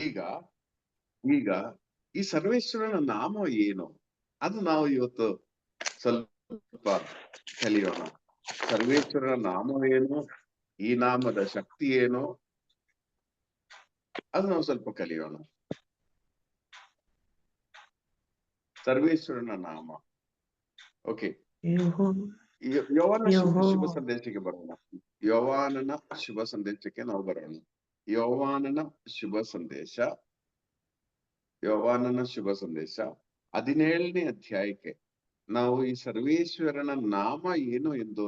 ಈಗ ಈಗ ಈ ಸರ್ವೇಶ್ವರನ ನಾಮ ಏನು ಅದು ನಾವು ಇವತ್ತು ಸ್ವಲ್ಪ ಕಲಿಯೋಣ. ಸರ್ವೇಶ್ವರನ ನಾಮವೇನು, ಈ ನಾಮದ ಶಕ್ತಿ ಏನು, ಅದು ನಾವು ಸ್ವಲ್ಪ ಕಲಿಯೋಣ. ಸರ್ವೇಶ್ವರನ ನಾಮ. ಓಕೆ, ಯೋವಾನ ಶುಭ ಸಂದೇಶಕ್ಕೆ ಬರೋಣ. ಯೋವಾನನ ಶುಭ ಸಂದೇಶಕ್ಕೆ ನಾವು ಬರೋಣ. ಯೋವಾನನ ಶುಭ ಸಂದೇಶ 17ನೇ ಅಧ್ಯಾಯಕ್ಕೆ ನಾವು ಈ ಸರ್ವೇಶ್ವರನ ನಾಮ ಏನು ಎಂದು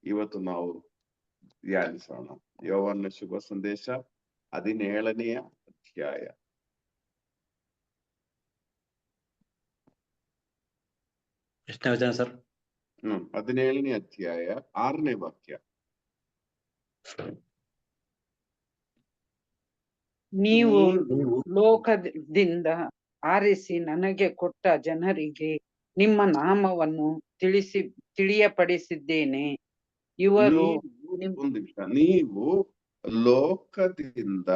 ಇವತ್ತು ನಾವು ಧ್ಯಾನಿಸೋಣ. ಯೋವಾನನ ಶುಭ ಸಂದೇಶ 17ನೇ ಅಧ್ಯಾಯ. ಎಷ್ಟನೇ ವಚನ ಸರ್? 17ನೇ ಅಧ್ಯಾಯ 6ನೇ ವಾಕ್ಯ. ನೀವು ಲೋಕದಿಂದ ಆರಿಸಿ ನನಗೆ ಕೊಟ್ಟ ಜನರಿಗೆ ನಿಮ್ಮ ನಾಮವನ್ನು ತಿಳಿಯಪಡಿಸಿದ್ದೇನೆ. ಇವರು ನೀವು ಲೋಕದಿಂದ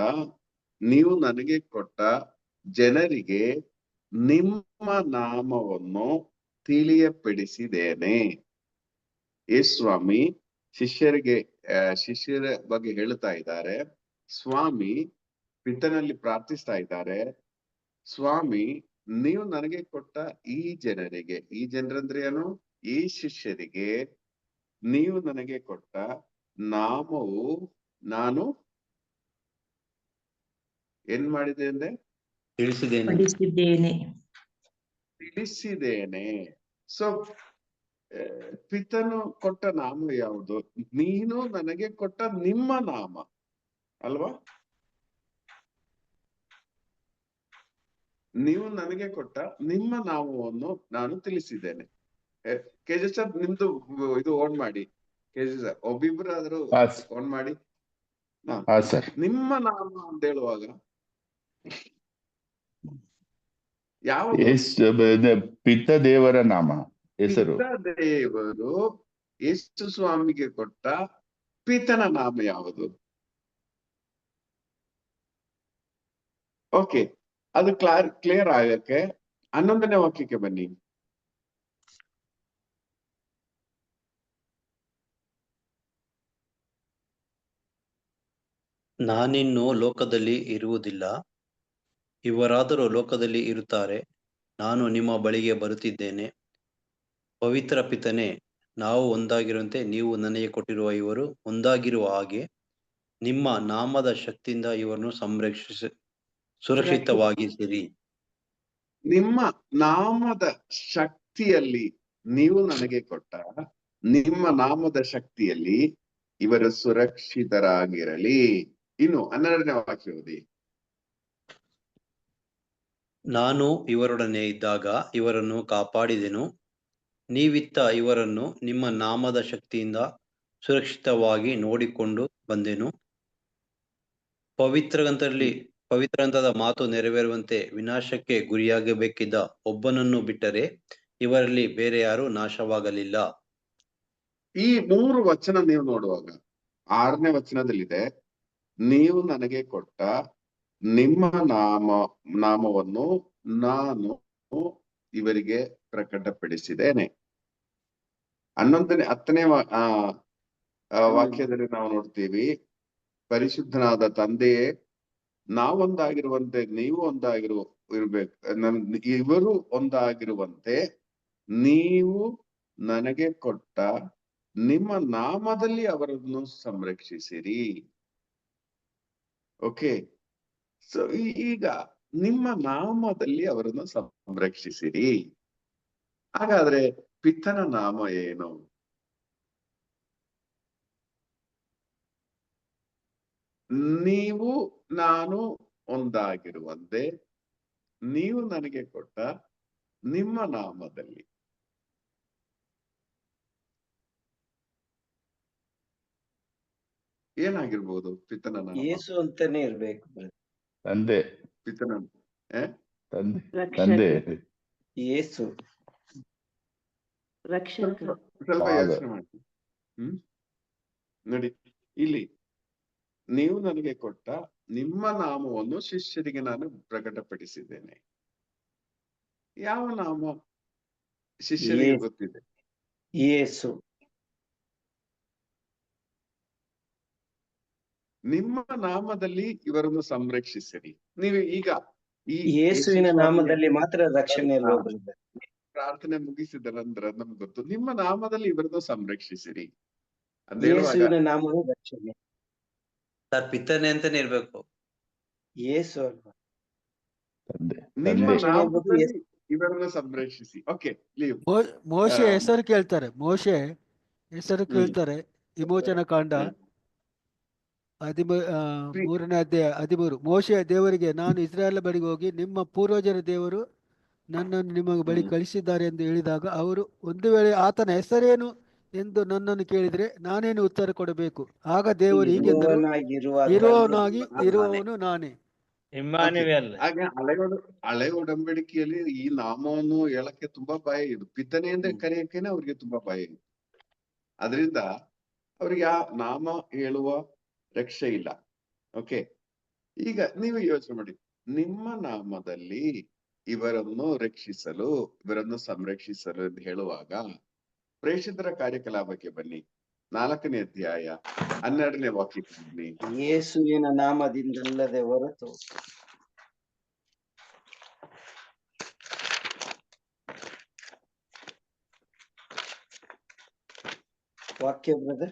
ನೀವು ನನಗೆ ಕೊಟ್ಟ ಜನರಿಗೆ ನಿಮ್ಮ ನಾಮವನ್ನು ತಿಳಿಯಪಡಿಸಿದ್ದೇನೆ. ಸ್ವಾಮಿ ಶಿಷ್ಯರ ಬಗ್ಗೆ ಹೇಳ್ತಾ ಇದ್ದಾರೆ. ಸ್ವಾಮಿ ಪಿತನಲ್ಲಿ ಪ್ರಾರ್ಥಿಸ್ತಾ ಇದ್ದಾರೆ. ಸ್ವಾಮಿ, ನೀವು ನನಗೆ ಕೊಟ್ಟ ಈ ಜನರಿಗೆ, ಈ ಜನರಂದ್ರೆ ಏನು? ಈ ಶಿಷ್ಯರಿಗೆ ನೀವು ನನಗೆ ಕೊಟ್ಟ ನಾಮವು ನಾನು ಏನ್ ಮಾಡಿದೆ ಅಂದ್ರೆ ತಿಳಿಸಿದ್ದೇನೆ. ಸೊ ಪಿತನು ಕೊಟ್ಟ ನಾಮ ಯಾವುದು? ನೀನು ನನಗೆ ಕೊಟ್ಟ ನಿಮ್ಮ ನಾಮ ಅಲ್ವಾ? ನೀವು ನನಗೆ ಕೊಟ್ಟ ನಿಮ್ಮ ನಾಮವನ್ನು ನಾನು ತಿಳಿಸಿದ್ದೇನೆ. ಕೆಜೆ ಸರ್, ನಿಮ್ದು ಇದು ಓನ್ ಮಾಡಿ. ಕೆಜೆ ಸರ್, ಒಬ್ಬಿಬ್ಬರಾದ್ರೂ ಓನ್ ಮಾಡಿ. ನಿಮ್ಮ ನಾಮ ಅಂತ ಹೇಳುವಾಗ ಯಾವ ಪಿತ ದೇವರ ನಾಮ ಹೆಸರು? ದೇವರು ಯೇಸು ಸ್ವಾಮಿಗೆ ಕೊಟ್ಟ ಪಿತನ ನಾಮ ಯಾವುದು? ಓಕೆ, ಅದು ಕ್ಲಿಯರ್ ಆಗಕ್ಕೆ 11ನೇ ವಾಕ್ಯಕ್ಕೆ ಬನ್ನಿ. ನಾನಿನ್ನು ಲೋಕದಲ್ಲಿ ಇರುವುದಿಲ್ಲ, ಇವರಾದರೂ ಲೋಕದಲ್ಲಿ ಇರುತ್ತಾರೆ. ನಾನು ನಿಮ್ಮ ಬಳಿಗೆ ಬರುತ್ತಿದ್ದೇನೆ. ಪವಿತ್ರ ಪಿತನೇ, ನಾವು ಒಂದಾಗಿರುವಂತೆ ನೀವು ನನಗೆ ಕೊಟ್ಟಿರುವ ಇವರು ಒಂದಾಗಿರುವ ಹಾಗೆ ನಿಮ್ಮ ನಾಮದ ಶಕ್ತಿಯಿಂದ ಇವರನ್ನು ಸುರಕ್ಷಿತವಾಗಿಸಿರಿ. ನಿಮ್ಮ ನಾಮದ ಶಕ್ತಿಯಲ್ಲಿ ನೀವು ನನಗೆ ಕೊಟ್ಟ ನಿಮ್ಮ ನಾಮದ ಶಕ್ತಿಯಲ್ಲಿ ಇವರು ಸುರಕ್ಷಿತರಾಗಿರಲಿ. ಇನ್ನು 12ನೇ ವಾಕ್ಯ ಓದಿ. ನಾನು ಇವರೊಡನೆ ಇದ್ದಾಗ ಇವರನ್ನು ಕಾಪಾಡಿದೆನು. ನೀವಿತ್ತ ಇವರನ್ನು ನಿಮ್ಮ ನಾಮದ ಶಕ್ತಿಯಿಂದ ಸುರಕ್ಷಿತವಾಗಿ ನೋಡಿಕೊಂಡು ಬಂದೆನು. ಪವಿತ್ರಗ್ರಂಥದ ಮಾತು ನೆರವೇರುವಂತೆ ವಿನಾಶಕ್ಕೆ ಗುರಿಯಾಗಬೇಕಿದ್ದ ಒಬ್ಬನನ್ನು ಬಿಟ್ಟರೆ ಇವರಲ್ಲಿ ಬೇರೆ ಯಾರೂ ನಾಶವಾಗಲಿಲ್ಲ. ಈ 3 ವಚನ ನೀವು ನೋಡುವಾಗ 6ನೇ ವಚನದಲ್ಲಿದೆ, ನೀವು ನನಗೆ ಕೊಟ್ಟ ನಿಮ್ಮ ನಾಮವನ್ನು ನಾನು ಇವರಿಗೆ ಪ್ರಕಟಪಡಿಸಿದ್ದೇನೆ. 10ನೇ ವಾಕ್ಯದಲ್ಲಿ ನಾವು ನೋಡ್ತೀವಿ, ಪರಿಶುದ್ಧನಾದ ತಂದೆಯೇ, ನಾವೊಂದಾಗಿರುವಂತೆ ನೀವು ಇರ್ಬೇಕು, ಇವರು ಒಂದಾಗಿರುವಂತೆ ನೀವು ನನಗೆ ಕೊಟ್ಟ ನಿಮ್ಮ ನಾಮದಲ್ಲಿ ಅವರನ್ನು ಸಂರಕ್ಷಿಸಿರಿ. ಓಕೆ, ಸೊ ಈಗ ನಿಮ್ಮ ನಾಮದಲ್ಲಿ ಅವರನ್ನು ಸಂರಕ್ಷಿಸಿರಿ. ಹಾಗಾದ್ರೆ ಪಿತನ ನಾಮ ಏನು? ನೀವು ನಾನು ಒಂದಾಗಿರುವಂತೆ ನೀವು ನನಗೆ ಕೊಟ್ಟ ನಿಮ್ಮ ನಾಮದಲ್ಲಿ. ಏನಾಗಿರ್ಬೋದು ಪಿತನ ನಾಮ? ಯೇಸು ಅಂತಾನೆ ಇರ್ಬೇಕು. ತಂದೆ. ಪಿತನ ತಂದೆ ಯೇಸು. ಸ್ವಲ್ಪ ಯೋಚನೆ ಮಾಡಿ. ನೋಡಿ, ಇಲ್ಲಿ ನೀವು ನನಗೆ ಕೊಟ್ಟ ನಿಮ್ಮ ನಾಮವನ್ನು ಶಿಷ್ಯರಿಗೆ ನಾನು ಪ್ರಕಟಪಡಿಸಿದ್ದೇನೆ. ಯಾವ ನಾಮ ಶಿಷ್ಯರಿಗೆ ಗೊತ್ತಿದೆ? ಯೇಸು. ನಿಮ್ಮ ನಾಮದಲ್ಲಿ ಇವರನ್ನು ಸಂರಕ್ಷಿಸಿರಿ. ನೀವು ಈಗ ಈ ಯೇಸುವಿನ ಯೇಸು ನಾಮದಲ್ಲಿ ಸ್ವಾಮಿಯ ಮಾತ್ರ ರಕ್ಷಣೆ ಹಾ, ಬ್ರದರ್. ಪ್ರಾರ್ಥನೆ ಮುಗಿಸಿದ ನಂತರ ನಮ್ಗೆ ಗೊತ್ತು, ನಿಮ್ಮ ನಾಮದಲ್ಲಿ ಇವರನ್ನು ಸಂರಕ್ಷಿಸಿರಿ ಅಂತ ಹೇಳುವಾಗ ಯೇಸುವಿನ ನಾಮವೇ ರಕ್ಷಣೆ. ಸರ್ ಪಿತನೆ ಅಂತಾನೆ ಇರ್ಬೇಕು. ಯೇಸು ಅಲ್ವಾ? ತಂದೆ ನಿಮ್ಮ ತಂದೆ ರಕ್ಷಣೆ ಎಂಬುದು ನಾಮದಲ್ಲಿ ಇವರನ್ನು ಸಂರಕ್ಷಿಸಿ. Okay, leave. ಮೋಶೆ ಹೆಸರು ಕೇಳ್ತಾರೆ, ಮೋಶೆ ಹೆಸರು ಹ್ಮ್. ಕೇಳ್ತಾರೆ. ವಿಮೋಚನ ಕಾಂಡ ಹ್ಮ್. 3ನೇ ಅಧ್ಯಾಯ 13. ಮೋಶೆ ದೇವರಿಗೆ, ನಾನು ಇಸ್ರಾಯೇಲ್ ಬಳಿಗೆ ಹೋಗಿ ನಿಮ್ಮ ಪೂರ್ವಜರ ದೇವರು ನನ್ನನ್ನು ನಿಮ್ಮ ಬಳಿ ಕಳಿಸಿದ್ದಾರೆ ಎಂದು ಹೇಳಿದಾಗ ಅವರು, ಒಂದು ವೇಳೆ ಆತನ ಹೆಸರೇನು ಎಂದು ನನ್ನನ್ನು ಕೇಳಿದರೆ ನಾನೇನು ಉತ್ತರ ಕೊಡಬೇಕು? ಆಗ ದೇವರು ಹೀಗೆಂದರು, ಇರುವವನು ನಾನೇ. ಹಾಗೆ ಹಳೆ ಒಡಂಬಡಿಕೆಯಲ್ಲಿ ಈ ನಾಮವನ್ನು ಹೇಳಕ್ಕೆ ತುಂಬಾ ಭಯ ಇದು. ಪಿತನೆ ಅಂದ್ರೆ ಕರೆಯಕ್ಕೇನೆ ಅವ್ರಿಗೆ ತುಂಬಾ ಭಯ ಇದೆ. ಅದರಿಂದ ಅವ್ರಿಗೆ ಆ ನಾಮ ಹೇಳುವ ರಕ್ಷೆ ಇಲ್ಲ. ಓಕೆ, ಈಗ ನೀವು ಯೋಚನೆ ಮಾಡಿ, ನಿಮ್ಮ ನಾಮದಲ್ಲಿ ಇವರನ್ನು ರಕ್ಷಿಸಲು, ಇವರನ್ನು ಸಂರಕ್ಷಿಸಲು ಎಂದು ಹೇಳುವಾಗ ಪ್ರೇಷಿತರ ಕಾರ್ಯಕಲಾಪಕ್ಕೆ ಬನ್ನಿ, 4ನೇ ಅಧ್ಯಾಯ 12ನೇ ವಾಕ್ಯಕ್ಕೆ ಬನ್ನಿ. ಯೇಸುವಿನ ನಾಮದಿಂದಲ್ಲದೆ ಹೊರತು ವಾಕ್ಯ ಬ್ರದರ್.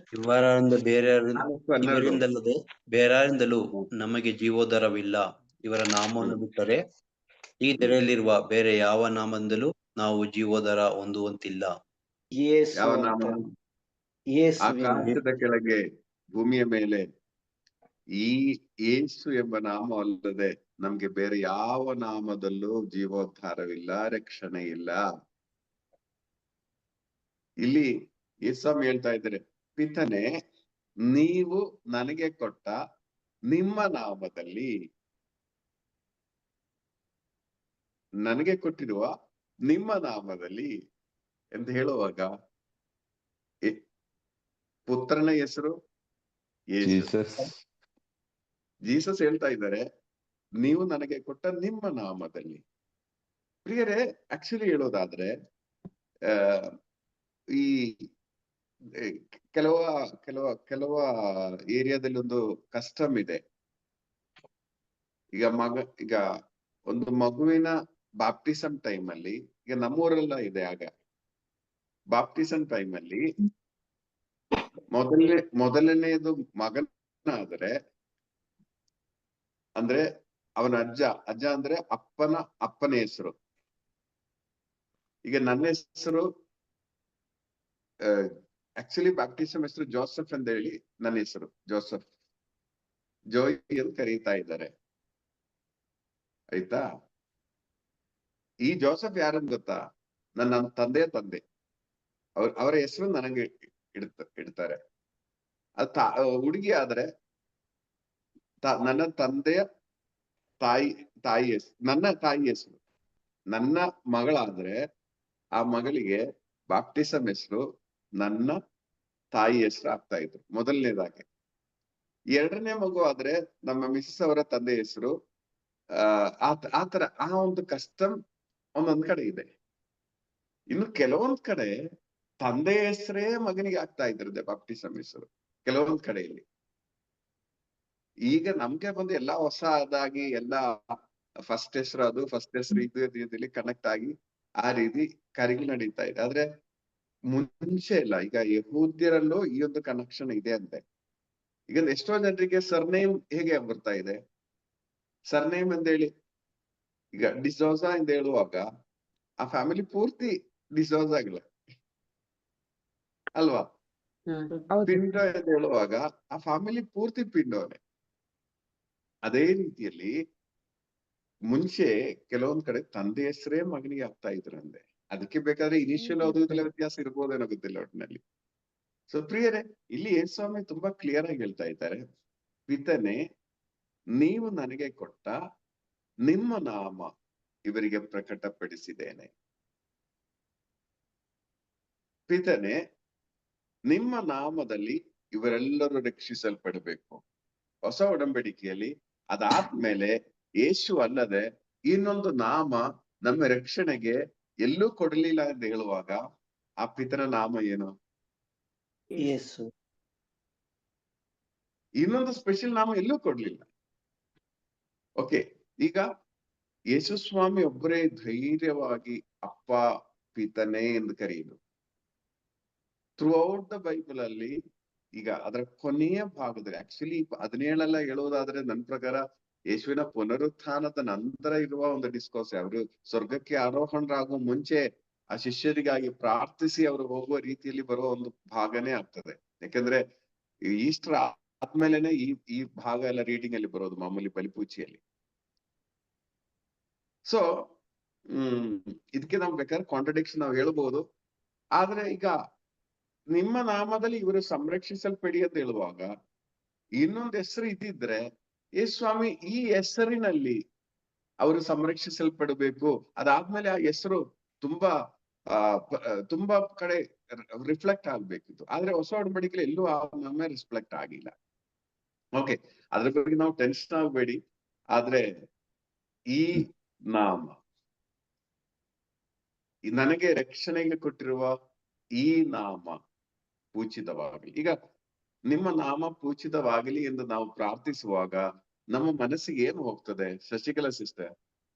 ಇವರಿಂದಲ್ಲದೆ ಬೇರಾರಿಂದಲೂ ನಮಗೆ ಜೀವೋದ್ಧಾರವಿಲ್ಲ. ಇವರ ನಾಮವನ್ನು ಬಿಟ್ಟರೆ ಈ ತೆರೆಯಲ್ಲಿರುವ ಬೇರೆ ಯಾವ ನಾಮದಿಂದಲೂ ನಾವು ಜೀವೋದ್ಧಾರ ಹೊಂದುವಂತಿಲ್ಲ. ಯಾವ ನಾಮ? ಆಕಾಶದ ಕೆಳಗೆ ಭೂಮಿಯ ಮೇಲೆ ಈ ಯೇಸು ಎಂಬ ನಾಮ ಅಲ್ಲದೆ ನಮ್ಗೆ ಬೇರೆ ಯಾವ ನಾಮದಲ್ಲೂ ಜೀವೋದ್ಧಾರವಿಲ್ಲ, ರಕ್ಷಣೆ ಇಲ್ಲ. ಇಲ್ಲಿ ಯೇಸ್ವಾಮಿ ಹೇಳ್ತಾ ಇದ್ದಾರೆ, ಪಿತನೆ ನೀವು ನನಗೆ ಕೊಟ್ಟ ನಿಮ್ಮ ನಾಮದಲ್ಲಿ, ನನಗೆ ಕೊಟ್ಟಿರುವ ನಿಮ್ಮ ನಾಮದಲ್ಲಿ ಎಂದು ಹೇಳುವಾಗ ಪುತ್ರನ ಹೆಸರು ಜೀಸಸ್. ಜೀಸಸ್ ಹೇಳ್ತಾ ಇದ್ದಾರೆ, ನೀವು ನನಗೆ ಕೊಟ್ಟ ನಿಮ್ಮ ನಾಮದಲ್ಲಿ. ಪ್ರಿಯರೇ, ಆಕ್ಚುಲಿ ಹೇಳೋದಾದ್ರೆ ಈ ಕೆಲವ ಏರಿಯಾದಲ್ಲಿ ಒಂದು ಕಸ್ಟಮ್ ಇದೆ. ಈಗ ಒಂದು ಮಗುವಿನ ಬಾಪ್ಟಿಸಮ್ ಟೈಮ್ ಅಲ್ಲಿ, ಈಗ ನಮ್ಮೂರೆಲ್ಲ ಇದೆ, ಆಗ ಬಾಪ್ಟಿಸಮ್ ಟೈಮ್ ಅಲ್ಲಿ ಮೊದಲನೆಯದು ಮಗನಾದ್ರೆ, ಅಂದ್ರೆ ಅವನ ಅಜ್ಜ ಅಂದ್ರೆ ಅಪ್ಪನ ಹೆಸರು. ಈಗ ನನ್ನ ಹೆಸರು ಆಕ್ಚುಲಿ ಬಾಪ್ಟಿಸಮ್ ಹೆಸರು ಜೋಸೆಫ್ ಅಂತ ಹೇಳಿ, ನನ್ನ ಹೆಸರು ಜೋಸೆಫ್, ಜೋಯಿ ಅಂತ ಕರೀತಾ ಇದ್ದಾರೆ. ಆಯ್ತಾ? ಈ ಜೋಸೆಫ್ ಯಾರಂತ ಗೊತ್ತಾ? ನನ್ನ ತಂದೆ ಅವರ ಹೆಸರು ನನಗೆ ಇಡ್ತಾರೆ. ಹುಡುಗಿ ಆದ್ರೆ ನನ್ನ ತಂದೆಯ ತಾಯಿ ಹೆಸರು, ನನ್ನ ತಾಯಿ ಹೆಸರು. ನನ್ನ ಮಗಳಾದ್ರೆ ಆ ಮಗಳಿಗೆ ಬಾಪ್ಟಿಸಮ್ ಹೆಸರು ನನ್ನ ತಾಯಿ ಹೆಸರು ಆಗ್ತಾ ಇದ್ರು ಮೊದಲನೇದಾಗಿ. ಎರಡನೇ ಮಗು ಆದ್ರೆ ನಮ್ಮ ಮಿಸಸ್ ಅವರ ತಂದೆ ಹೆಸರು. ಆತರ ಆ ಒಂದು ಕಸ್ಟಮ್ ಒಂದೊಂದ್ ಕಡೆ ಇದೆ. ಇನ್ನು ಕೆಲವೊಂದ್ ಕಡೆ ತಂದೆ ಹೆಸರೇ ಮಗನಿಗೆ ಆಗ್ತಾ ಇದ್ರದೆ ಬಾಪ್ಟಿಸಮ್ ಹೆಸರು ಕೆಲವೊಂದ್ ಕಡೆಯಲ್ಲಿ. ಈಗ ನಮ್ಗೆ ಬಂದು ಎಲ್ಲಾ ಹೊಸದಾಗಿ ಎಲ್ಲಾ ಫಸ್ಟ್ ಹೆಸರು ಇದು ಕನೆಕ್ಟ್ ಆಗಿ ಆ ರೀತಿ ಕಾರ್ಯಗಳು ನಡೀತಾ ಇದೆ. ಆದ್ರೆ ಮುಂಚೆ ಇಲ್ಲ. ಈಗ ಯಹೂದ್ಯರಲ್ಲೂ ಈ ಒಂದು ಕನೆಕ್ಷನ್ ಇದೆ ಅಂತೆ. ಈಗ ಎಷ್ಟೋ ಜನರಿಗೆ ಸರ್ನೇಮ್ ಹೇಗೆ ಬರ್ತಾ ಇದೆ? ಸರ್ನೇಮ್ ಅಂತ ಹೇಳಿ, ಈಗ ಡಿಸೋಜಾ ಅಂತ ಹೇಳುವಾಗ ಆ ಫ್ಯಾಮಿಲಿ ಪೂರ್ತಿ ಡಿಸೋಜಾಗಿಲ್ಲ ಅಲ್ವಾ? ಪಿಂಡೋ ಅಂತ ಹೇಳುವಾಗ ಆ ಫ್ಯಾಮಿಲಿ ಪೂರ್ತಿ ಪಿಂಡೋನೆ. ಅದೇ ರೀತಿಯಲ್ಲಿ ಮುಂಚೆ ಕೆಲವೊಂದ್ ಕಡೆ ತಂದೆ ಹೆಸರೇ ಮಗನಿಗೆ ಆಗ್ತಾ ಇದ್ರಂತೆ. ಅದಕ್ಕೆ ಬೇಕಾದ್ರೆ ಇನಿಷಿಯಲ್ ಓದುವುದೆಲ್ಲ ವ್ಯತ್ಯಾಸ ಇರ್ಬೋದೇನೋ ಗೊತ್ತಿಲ್ಲ ಒಟ್ಟಿನಲ್ಲಿ. ಸೊ ಪ್ರಿಯರೇ, ಇಲ್ಲಿ ಯೇಸ್ವಾಮಿ ತುಂಬಾ ಕ್ಲಿಯರ್ ಆಗಿ ಹೇಳ್ತಾ ಇದ್ದಾರೆ, ಪಿತನೆ ನೀವು ನನಗೆ ಕೊಟ್ಟ ನಿಮ್ಮ ನಾಮ ಇವರಿಗೆ ಪ್ರಕಟಪಡಿಸಿದ್ದೇನೆ. ಪಿತನೆ ನಿಮ್ಮ ನಾಮದಲ್ಲಿ ಇವರೆಲ್ಲರೂ ರಕ್ಷಿಸಲ್ಪಡಬೇಕು. ಹೊಸ ಒಡಂಬಡಿಕೆಯಲ್ಲಿ ಅದಾದ್ಮೇಲೆ ಯೇಸು ಅಲ್ಲದೆ ಇನ್ನೊಂದು ನಾಮ ನಮ್ಮ ರಕ್ಷಣೆಗೆ ಎಲ್ಲೂ ಕೊಡಲಿಲ್ಲ ಅಂತ ಹೇಳುವಾಗ ಆ ಪಿತನ ನಾಮ ಏನು? ಯೇಸು. ಇನ್ನೊಂದು ಸ್ಪೆಷಲ್ ನಾಮ ಎಲ್ಲೂ ಕೊಡ್ಲಿಲ್ಲ. ಓಕೆ, ಈಗ ಯೇಸು ಸ್ವಾಮಿ ಒಬ್ಬರೇ ಧೈರ್ಯವಾಗಿ ಅಪ್ಪ ಪಿತನೇ ಎಂದು ಕರೆಯುವುದು. ಥ್ರೂ ಔಟ್ ದ ಬೈಬಲ್ ಅಲ್ಲಿ ಈಗ ಅದರ ಕೊನೆಯ ಭಾಗದಲ್ಲಿ ಆಕ್ಚುಲಿ 17 ಹೇಳುವುದಾದ್ರೆ ನನ್ನ ಪ್ರಕಾರ ಯೇಸುವಿನ ಪುನರುತ್ಥಾನದ ನಂತರ ಇರುವ ಒಂದು ಡಿಸ್ಕೋರ್ಸ್. ಅವರು ಸ್ವರ್ಗಕ್ಕೆ ಆರೋಹಣರಾಗುವ ಮುಂಚೆ ಆ ಶಿಷ್ಯರಿಗಾಗಿ ಪ್ರಾರ್ಥಿಸಿ ಅವರು ಹೋಗುವ ರೀತಿಯಲ್ಲಿ ಬರುವ ಒಂದು ಭಾಗನೇ ಆಗ್ತದೆ. ಯಾಕಂದ್ರೆ ಈಸ್ಟರ್ ಆದ್ಮೇಲೆನೆ ಈ ಭಾಗ ಎಲ್ಲ ರೀಡಿಂಗ್ ಅಲ್ಲಿ ಬರೋದು ಮಾಮೂಲಿ ಬಲಿಪೂಜೆಯಲ್ಲಿ. ಸೊ ಇದಕ್ಕೆ ನಾವು ಬೇಕಾದ್ರೆ ಕಾಂಟ್ರಡಿಕ್ಷನ್ ನಾವು ಹೇಳ್ಬಹುದು. ಆದ್ರೆ ಈಗ ನಿಮ್ಮ ನಾಮದಲ್ಲಿ ಇವರು ಸಂರಕ್ಷಿಸಲ್ಪಡಿ ಅಂತ ಹೇಳುವಾಗ ಇನ್ನೊಂದು ಹೆಸರು ಇದ್ದಿದ್ರೆ ಯೇಸು ಸ್ವಾಮಿ ಈ ಹೆಸರಿನಲ್ಲಿ ಅವರು ಸಂರಕ್ಷಿಸಲ್ಪಡಬೇಕು, ಅದಾದ್ಮೇಲೆ ಆ ಹೆಸರು ತುಂಬಾ ಕಡೆ ರಿಫ್ಲೆಕ್ಟ್ ಆಗ್ಬೇಕಿತ್ತು. ಆದ್ರೆ ಹೊಸ ಒಡಂಬಡಿಕೆಯಲ್ಲಿ ಎಲ್ಲೂ ಆ ನಾಮ ರಿಫ್ಲೆಕ್ಟ್ ಆಗಿಲ್ಲ. ಓಕೆ, ಅದ್ರ ಬಗ್ಗೆ ನಾವು ಟೆನ್ಷನ್ ಆಗ್ಬೇಡಿ. ಆದ್ರೆ ಈ ನಾಮ ನನಗೆ ರಕ್ಷಣೆಗೆ ಕೊಟ್ಟಿರುವ ಈ ನಾಮ ಪೂಜಿತವಾಗಲಿ. ಈಗ ನಿಮ್ಮ ನಾಮ ಪೂಜಿತವಾಗಲಿ ಎಂದು ನಾವು ಪ್ರಾರ್ಥಿಸುವಾಗ ನಮ್ಮ ಮನಸ್ಸಿಗೆ ಏನು ಹೋಗ್ತದೆ? ಶಶಿಕಲಾ ಸಿಸ್ಟರ್,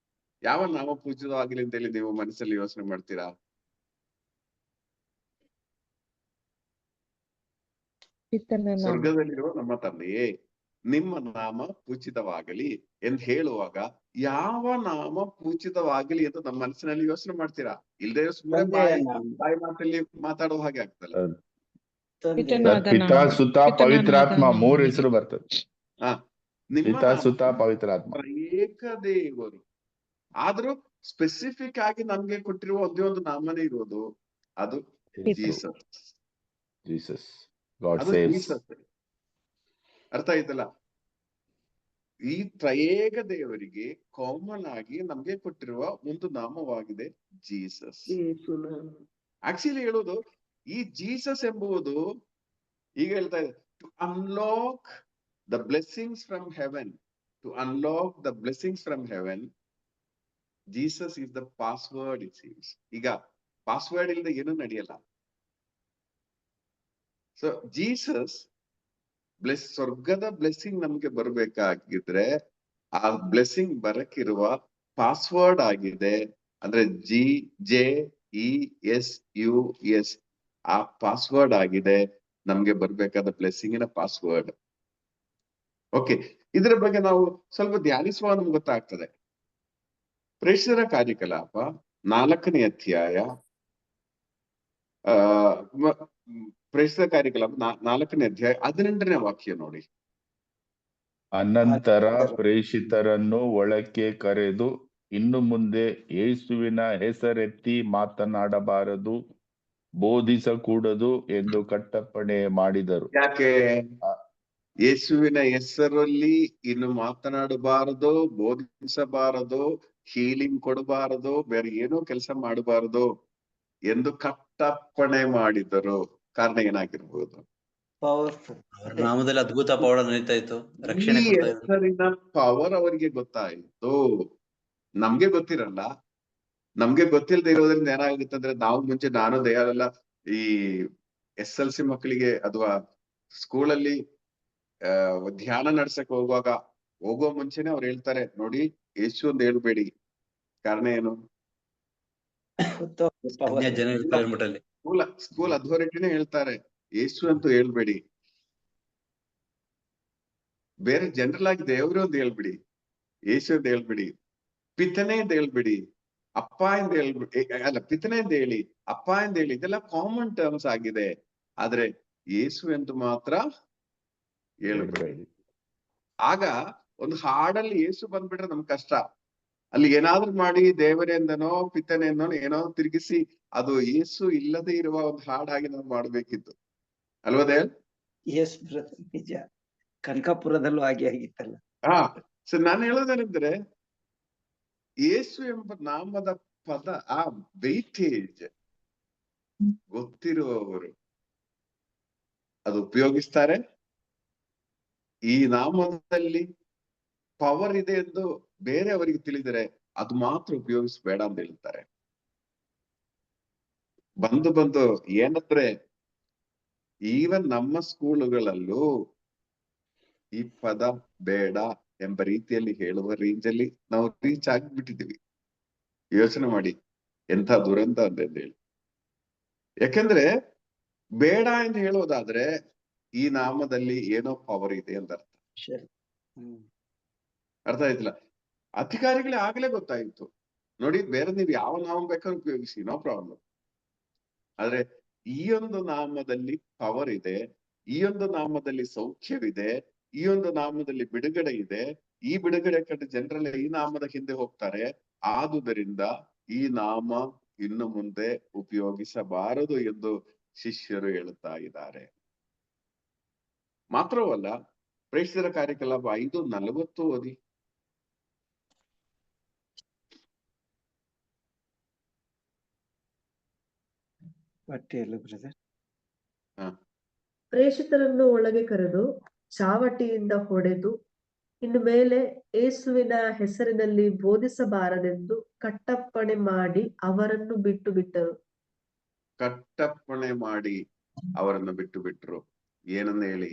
ಯಾವ ನಾಮ ಪೂಜಿತವಾಗಲಿ ಅಂತ ಹೇಳಿ ನೀವು ಮನಸ್ಸಲ್ಲಿ ಯೋಚನೆ ಮಾಡ್ತೀರಾ? ಸ್ವರ್ಗದಲ್ಲಿರುವ ನಮ್ಮ ತಂದೆಯೇ, ನಿಮ್ಮ ನಾಮ ಪೂಜಿತವಾಗಲಿ ಎಂದು ಹೇಳುವಾಗ ಯಾವ ನಾಮ ಪೂಜಿತವಾಗಲಿ ಅಂತ ನಮ್ಮ ಮನಸ್ಸಿನಲ್ಲಿ ಯೋಚನೆ ಮಾಡ್ತೀರಾ? ಇಲ್ದೇ ಸುಮ್ಮನೆ ಬಾಯಿ ಮಾತಲ್ಲಿ ಮಾತಾಡೋ ಹಾಗೆ ಆಗ್ತಲ್ಲ. ಪಿತಾ ಸುತ ಪವಿತ್ರಾತ್ಮ 3 ಹೆಸರು ಬರ್ತದೆ. ಪಿತಾ ಸುತ ಪವಿತ್ರಾತ್ಮ ಏಕ ದೇವರು. ಆದ್ರೂ ಸ್ಪೆಸಿಫಿಕ್ ಆಗಿ ನಮ್ಗೆ ಕೊಟ್ಟಿರುವ ಒಂದೇ ಒಂದು ನಾಮನೇ ಇರೋದು, ಅದು ಜೀಸಸ್. ಜೀಸಸ್, ಅದು ಜೀಸಸ್. ಅರ್ಥ ಆಯ್ತಲ್ಲ? ಈ ತ್ರಯೇಕ ದೇವರಿಗೆ ಕಾಮನ್ ಆಗಿ ನಮ್ಗೆ ಕೊಟ್ಟಿರುವ ಒಂದು ನಾಮವಾಗಿದೆ ಜೀಸಸ್. ಆಕ್ಚುಲಿ ಹೇಳೋದು ಈ ಜೀಸಸ್ ಎಂಬುದು ಈಗ ಹೇಳ್ತಾ ಇದೆ, to unlock the blessings from heaven. To unlock the blessings from heaven, Jesus is the password it seems. ಈಗ ಪಾಸ್ವರ್ಡ್ ಇಲ್ಲದೆ ಏನೂ ನಡೆಯಲ್ಲ. ಸೊ ಜೀಸಸ್ ಸ್ವರ್ಗದ ಬ್ಲೆಸ್ಸಿಂಗ್ ನಮ್ಗೆ ಬರ್ಬೇಕಾಗಿದ್ರೆ ಆ ಬ್ಲೆಸ್ಸಿಂಗ್ ಬರಕ್ಕಿರುವ ಪಾಸ್ವರ್ಡ್ ಆಗಿದೆ. ಅಂದ್ರೆ GJESUS ಆ ಪಾಸ್ವರ್ಡ್ ಆಗಿದೆ ನಮ್ಗೆ ಬರ್ಬೇಕಾದ ಬ್ಲೆಸ್ಸಿಂಗಿನ ಪಾಸ್ವರ್ಡ್. ಓಕೆ, ಇದರ ಬಗ್ಗೆ ನಾವು ಸ್ವಲ್ಪ ಧ್ಯಾನಿಸುವಾಗ ನಮ್ಗೆ ಗೊತ್ತಾಗ್ತದೆ. ಪ್ರೇಷರ ಕಾರ್ಯಕಲಾಪ 4ನೇ ಅಧ್ಯಾಯ, ಪ್ರೇಷರ ಕಾರ್ಯಕಲಾಪ 4ನೇ ಅಧ್ಯಾಯ 18ನೇ ವಾಕ್ಯ ನೋಡಿ. ಅನಂತರ ಪ್ರೇಷಿತರನ್ನು ಒಳಕ್ಕೆ ಕರೆದು, ಇನ್ನು ಮುಂದೆ ಯೇಸುವಿನ ಹೆಸರೆತ್ತಿ ಮಾತನಾಡಬಾರದು, ಬೋಧಿಸಕೂಡದು ಎಂದು ಕಟ್ಟಪ್ಪಣೆ ಮಾಡಿದರು. ಯಾಕೆ? ಯೇಸುವಿನ ಹೆಸರಲ್ಲಿ ಇನ್ನು ಮಾತನಾಡಬಾರದು, ಬೋಧಿಸಬಾರದು, ಹೀಲಿಂಗ್ ಕೊಡಬಾರದು, ಬೇರೆ ಏನೋ ಕೆಲಸ ಮಾಡಬಾರದು ಎಂದು ಕಟ್ಟಪ್ಪಣೆ ಮಾಡಿದರು. ಕಾರಣ ಏನಾಗಿರ್ಬೋದು? ನಾಮದಲ್ಲಿ ಅದ್ಭುತ ಪವಾಡ ನಡೀತಾ ಇತ್ತು, ರಕ್ಷಣೆ ಕೊಡ್ತಾ ಇದ್ರು. ಹೆಸರಿನ ಪವರ್ ಅವರಿಗೆ ಗೊತ್ತಾಯಿತು, ನಮ್ಗೆ ಗೊತ್ತಿರಲ್ಲ. ನಮ್ಗೆ ಗೊತ್ತಿಲ್ಲದೆ ಇರೋದ್ರಿಂದ ಏನಾಗುತ್ತೆ ಅಂದ್ರೆ, ನಾವು ಮುಂಚೆ ನಾನು ದಯಾಲೆಲ್ಲ ಈ SLC ಮಕ್ಕಳಿಗೆ ಅಥವಾ ಸ್ಕೂಲಲ್ಲಿ ಧ್ಯಾನ ನಡ್ಸಕ್ ಹೋಗೋ ಮುಂಚೆನೆ ಅವ್ರು ಹೇಳ್ತಾರೆ, ನೋಡಿ ಯೇಸು ಅಂತ ಹೇಳ್ಬೇಡಿ. ಕಾರಣ ಏನು? ಜನ ಇರ್ತಾರೆ ಅನ್ಬಿಟ್ಟಲ್ಲಿ. ಸ್ಕೂಲ್ ಅಥಾರಿಟಿನೇ ಹೇಳ್ತಾರೆ, ಯೇಸು ಅಂತೂ ಹೇಳ್ಬೇಡಿ. ಬೇರೆ ಜನರಲ್ ಆಗಿ ದೇವರು ಅಂತ ಹೇಳ್ಬಿಡಿ, ಯೇಸು ಅಂತ ಹೇಳ್ಬಿಡಿ, ಪಿತನೆ ಅಂತ ಹೇಳ್ಬಿಡಿ, ಅಪ್ಪ ಎಂದು ಹೇಳ್ಬಿಡಿ. ಅಲ್ಲ, ಪಿತನೆ ಅಂತ ಹೇಳಿ, ಅಪ್ಪ ಎಂದು ಹೇಳಿ, ಇದೆಲ್ಲ ಕಾಮನ್ ಟರ್ಮ್ಸ್ ಆಗಿದೆ. ಆದ್ರೆ ಯೇಸು ಎಂದು ಮಾತ್ರ ಹೇಳ್ಬೇಡಿ. ಆಗ ಒಂದು ಹಾಡಲ್ಲಿ ಯೇಸು ಬಂದ್ಬಿಟ್ರೆ ನಮ್ಗೆ ಕಷ್ಟ. ಅಲ್ಲಿ ಏನಾದ್ರೂ ಮಾಡಿ ದೇವರೆಂದನೋ ಪಿತನೆಂದನೋ ಏನೋ ತಿರುಗಿಸಿ ಅದು ಯೇಸು ಇಲ್ಲದೆ ಇರುವ ಒಂದು ಹಾಡಾಗಿ ನಾವು ಮಾಡ್ಬೇಕಿತ್ತು ಅಲ್ವದೇ? ಎಸ್ ನಿಜ, ಕನಕಾಪುರದಲ್ಲೂ ಹಾಗೆ ಆಗಿತ್ತಲ್ಲ. ಸೊ ನಾನು ಹೇಳೋದೇನೆಂದ್ರೆ, ಯೇಸು ಎಂಬ ನಾಮದ ಪದ, ಆ ವೆಯ್ಟೇಜ್ ಗೊತ್ತಿರುವವರು ಅದು ಉಪಯೋಗಿಸ್ತಾರೆ. ಈ ನಾಮದಲ್ಲಿ ಪವರ್ ಇದೆ ಎಂದು ಬೇರೆಯವರಿಗೆ ತಿಳಿದರೆ ಅದು ಮಾತ್ರ ಉಪಯೋಗಿಸಬೇಡ ಅಂತ ಹೇಳ್ತಾರೆ. ಬಂದು ಏನಂದ್ರೆ ಈವನ್ ನಮ್ಮ ಸ್ಕೂಲುಗಳಲ್ಲೂ ಈ ಪದ ಬೇಡ ಎಂಬ ರೀತಿಯಲ್ಲಿ ಹೇಳುವ ರೇಂಜಲ್ಲಿ ನಾವು ರೀಚ್ ಆಗಿಬಿಟ್ಟಿದೀವಿ. ಯೋಚನೆ ಮಾಡಿ ಎಂಥ ದುರಂತ ಅಂತ ಹೇಳಿ. ಯಾಕೆಂದ್ರೆ ಬೇಡ ಎಂದು ಹೇಳೋದಾದ್ರೆ ಈ ನಾಮದಲ್ಲಿ ಏನೋ ಪವರ್ ಇದೆ ಅಂತ ಅರ್ಥ. ಅರ್ಥ ಆಯ್ತಿಲ್ಲ. ಅಧಿಕಾರಿಗಳೇ ಆಗ್ಲೇ ಗೊತ್ತಾಯ್ತು. ನೋಡಿ, ಬೇರೆ ನೀವು ಯಾವ ನಾಮ ಬೇಕಾದ್ರೂ ಉಪಯೋಗಿಸಿ, ನೋ ಪ್ರಾಬ್ಲಮ್. ಆದ್ರೆ ಈ ಒಂದು ನಾಮದಲ್ಲಿ ಪವರ್ ಇದೆ, ಈ ಒಂದು ನಾಮದಲ್ಲಿ ಸೌಖ್ಯವಿದೆ, ಈ ಒಂದು ನಾಮದಲ್ಲಿ ಬಿಡುಗಡೆ ಇದೆ, ಈ ಬಿಡುಗಡೆ ಕಂಡು ಜನರೆಲ್ಲ ಈ ನಾಮದ ಹಿಂದೆ ಹೋಗ್ತಾರೆ. ಆದುದರಿಂದ ಈ ನಾಮ ಇನ್ನು ಮುಂದೆ ಉಪಯೋಗಿಸಬಾರದು ಎಂದು ಶಿಷ್ಯರು ಹೇಳುತ್ತಾ ಇದ್ದಾರೆ. ಮಾತ್ರವಲ್ಲ, ಪ್ರೇಷಿತರ ಕಾರ್ಯಕಲಾಪ 5:40 ಓದಿ. ಪ್ರೇಷಿತರನ್ನು ಒಳಗೆ ಕರೆದು ಚಾವಟಿಯಿಂದ ಹೊಡೆದು, ಇನ್ನು ಮೇಲೆ ಯೇಸುವಿನ ಹೆಸರಿನಲ್ಲಿ ಬೋಧಿಸಬಾರದೆಂದು ಕಟ್ಟಪ್ಪಣೆ ಮಾಡಿ ಅವರನ್ನು ಬಿಟ್ಟು ಬಿಟ್ಟರು. ಕಟ್ಟಪ್ಪಣೆ ಮಾಡಿ ಅವರನ್ನು ಬಿಟ್ಟು ಬಿಟ್ರು. ಏನನ್ನ ಹೇಳಿ?